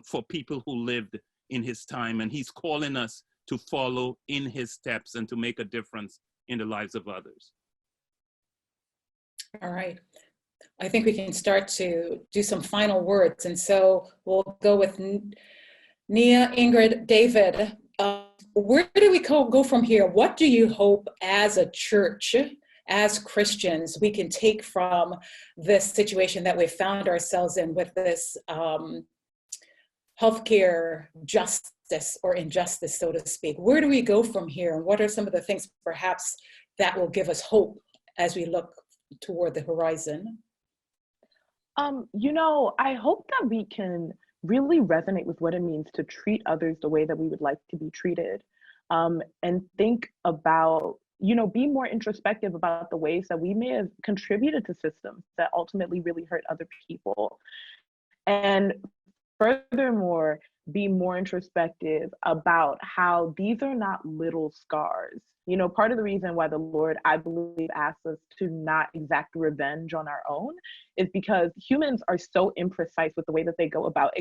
[SPEAKER 3] for people who lived in his time. And he's calling us to follow in his steps and to make a difference in the lives of others.
[SPEAKER 1] All right. I think we can start to do some final words. And so we'll go with Nia, Ingrid, David. Where do we go from here? What do you hope as a church, as Christians, we can take from this situation that we've found ourselves in with this healthcare justice or injustice, so to speak? Where do we go from here? And what are some of the things perhaps that will give us hope as we look toward the horizon?
[SPEAKER 4] I hope that we can really resonate with what it means to treat others the way that we would like to be treated, and think about, be more introspective about the ways that we may have contributed to systems that ultimately really hurt other people. And furthermore, be more introspective about how these are not little scars. You know, part of the reason why the Lord, I believe, asks us to not exact revenge on our own is because humans are so imprecise with the way that they go about,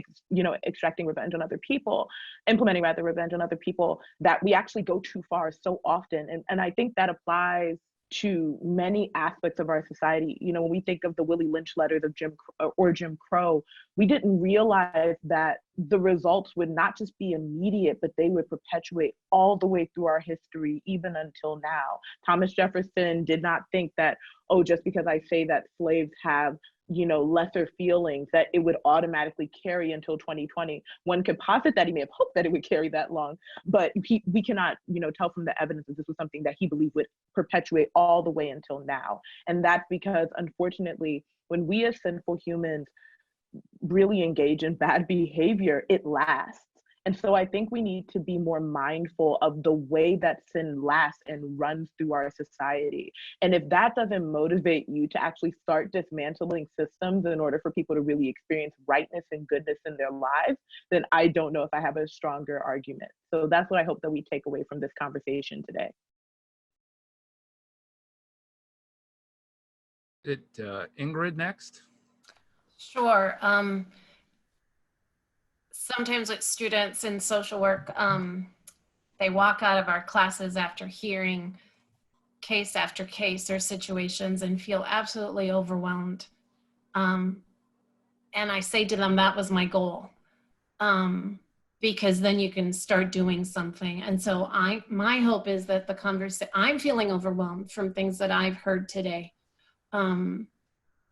[SPEAKER 4] extracting revenge on other people, implementing rather revenge on other people, that we actually go too far so often. And I think that applies to many aspects of our society. You know, when we think of the Willie Lynch letters of Jim Crow, we didn't realize that the results would not just be immediate, but they would perpetuate all the way through our history, even until now. Thomas Jefferson did not think that, oh, just because I say that slaves have, lesser feelings, that it would automatically carry until 2020. One could posit that he may have hoped that it would carry that long, but we cannot, tell from the evidence that this was something that he believed would perpetuate all the way until now. And that's because, unfortunately, when we as sinful humans really engage in bad behavior, it lasts. And so I think we need to be more mindful of the way that sin lasts and runs through our society. And if that doesn't motivate you to actually start dismantling systems in order for people to really experience rightness and goodness in their lives, then I don't know if I have a stronger argument. So that's what I hope that we take away from this conversation today.
[SPEAKER 2] Ingrid next?
[SPEAKER 5] Sure. Sometimes with students in social work, they walk out of our classes after hearing case after case or situations and feel absolutely overwhelmed. And I say to them, that was my goal, because then you can start doing something. And so my hope is that the conversation, I'm feeling overwhelmed from things that I've heard today.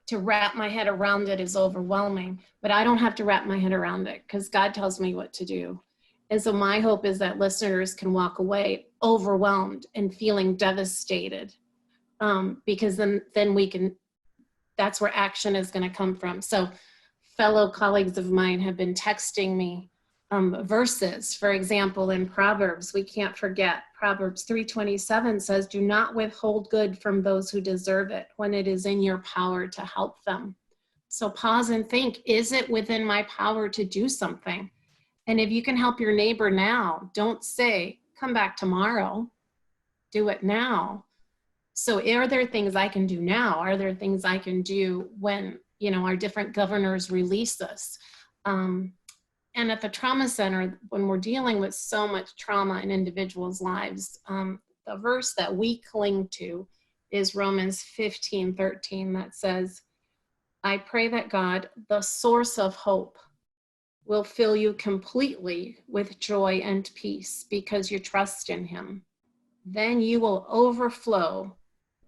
[SPEAKER 5] To wrap my head around it is overwhelming, but I don't have to wrap my head around it because God tells me what to do. And so my hope is that listeners can walk away overwhelmed and feeling devastated, because then we can, that's where action is going to come from. So fellow colleagues of mine have been texting me verses. For example, in Proverbs, we can't forget, Proverbs 3:27 says, do not withhold good from those who deserve it when it is in your power to help them. So pause and think, is it within my power to do something? And if you can help your neighbor now, don't say, come back tomorrow, do it now. So are there things I can do now? Are there things I can do when, our different governors release us? And at the trauma center, when we're dealing with so much trauma in individuals' lives, the verse that we cling to is Romans 15:13 that says, I pray that God, the source of hope, will fill you completely with joy and peace because you trust in him. Then you will overflow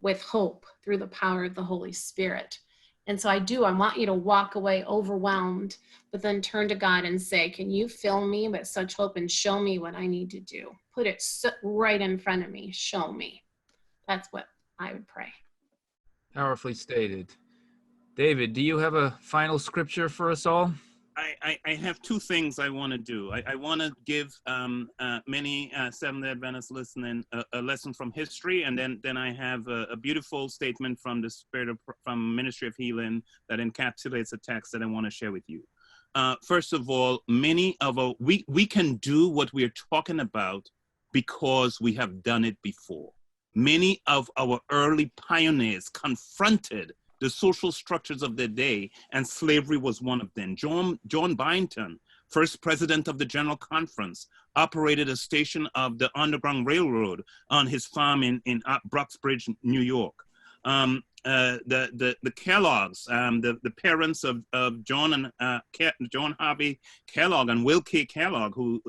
[SPEAKER 5] with hope through the power of the Holy Spirit. And so I want you to walk away overwhelmed, but then turn to God and say, can you fill me with such hope and show me what I need to do? Put it right in front of me. Show me. That's what I would pray.
[SPEAKER 2] Powerfully stated. David, do you have a final scripture for us all?
[SPEAKER 3] I have two things I want to do. I want to give many Seventh-day Adventists listening a lesson from history, and then I have a beautiful statement from the from Ministry of Healing that encapsulates a text that I want to share with you. First of all, many of we can do what we're talking about because we have done it before. Many of our early pioneers confronted the social structures of their day, and slavery was one of them. John Byington, first president of the General Conference, operated a station of the Underground Railroad on his farm in Brucksbridge, New York. The Kellogg's, the parents of John Harvey Kellogg and Will K. Kellogg, who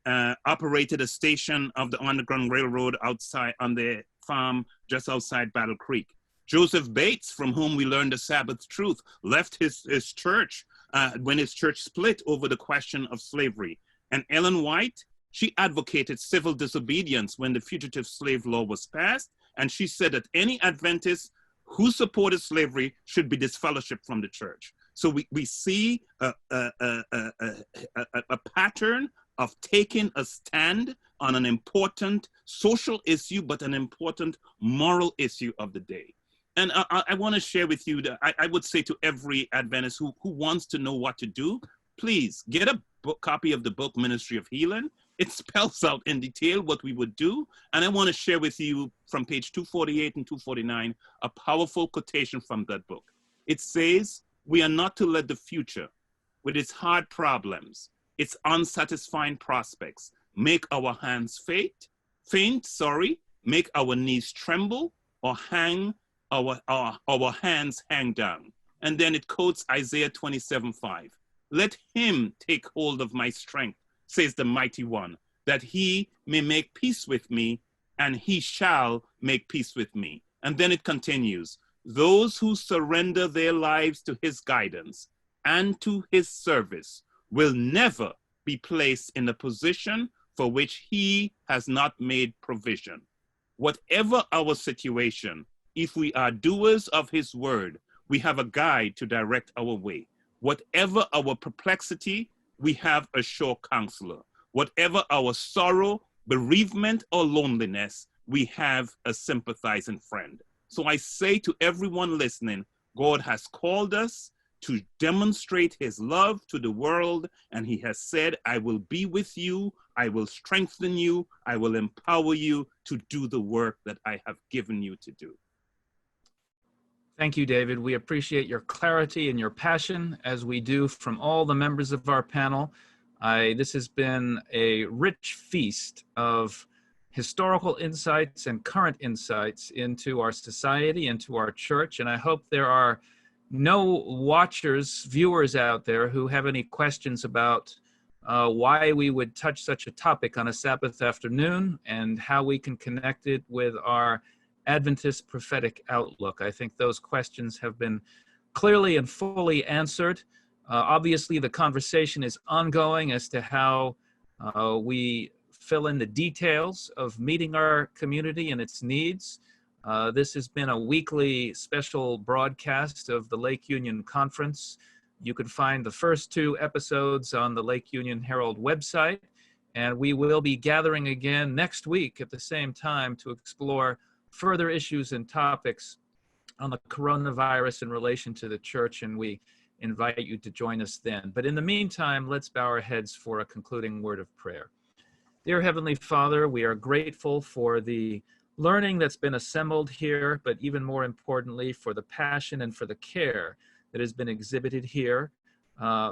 [SPEAKER 3] operated a station of the Underground Railroad outside on their farm just outside Battle Creek. Joseph Bates, from whom we learned the Sabbath truth, left his church when his church split over the question of slavery. And Ellen White, she advocated civil disobedience when the Fugitive Slave Law was passed, and she said that any Adventist who supported slavery should be disfellowshipped from the church. So we see a pattern of taking a stand on an important social issue, but an important moral issue of the day. And I want to share with you that I would say to every Adventist who wants to know what to do, please get a copy of the book, Ministry of Healing. It spells out in detail what we would do. And I want to share with you from page 248 and 249, a powerful quotation from that book. It says, "We are not to let the future, with its hard problems, its unsatisfying prospects, make our hands faint, make our knees tremble, or hang our hands hang down." And then it quotes Isaiah 27:5. "Let him take hold of my strength, says the mighty one, that he may make peace with me, and he shall make peace with me." And then it continues, "Those who surrender their lives to his guidance and to his service will never be placed in a position for which he has not made provision." Whatever our situation, if we are doers of his word, we have a guide to direct our way. Whatever our perplexity, we have a sure counselor. Whatever our sorrow, bereavement, or loneliness, we have a sympathizing friend. So I say to everyone listening, God has called us to demonstrate his love to the world, and he has said, "I will be with you, I will strengthen you, I will empower you to do the work that I have given you to do."
[SPEAKER 2] Thank you, David. We appreciate your clarity and your passion, as we do from all the members of our panel. This has been a rich feast of historical insights and current insights into our society, into our church, and I hope there are no viewers out there who have any questions about why we would touch such a topic on a Sabbath afternoon and how we can connect it with our Adventist prophetic outlook. I think those questions have been clearly and fully answered. Obviously, the conversation is ongoing as to how we fill in the details of meeting our community and its needs. This has been a weekly special broadcast of the Lake Union Conference. You can find the first 2 episodes on the Lake Union Herald website, and we will be gathering again next week at the same time to explore further issues and topics on the coronavirus in relation to the church, and we invite you to join us then. But in the meantime, let's bow our heads for a concluding word of prayer. Dear Heavenly Father, we are grateful for the learning that's been assembled here, but even more importantly, for the passion and for the care that has been exhibited here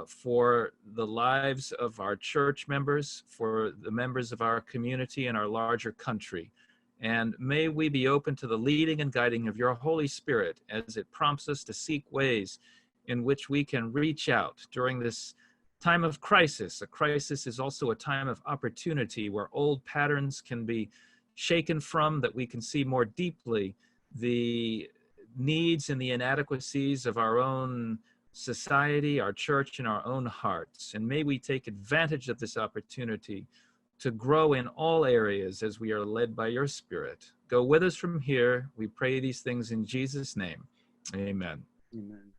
[SPEAKER 2] for the lives of our church members, for the members of our community and our larger country. And may we be open to the leading and guiding of your Holy Spirit as it prompts us to seek ways in which we can reach out during this time of crisis. A crisis is also a time of opportunity where old patterns can be shaken from, that we can see more deeply the needs and the inadequacies of our own society, our church, and our own hearts. And may we take advantage of this opportunity to grow in all areas as we are led by your Spirit. Go with us from here. We pray these things in Jesus' name. Amen.
[SPEAKER 3] Amen.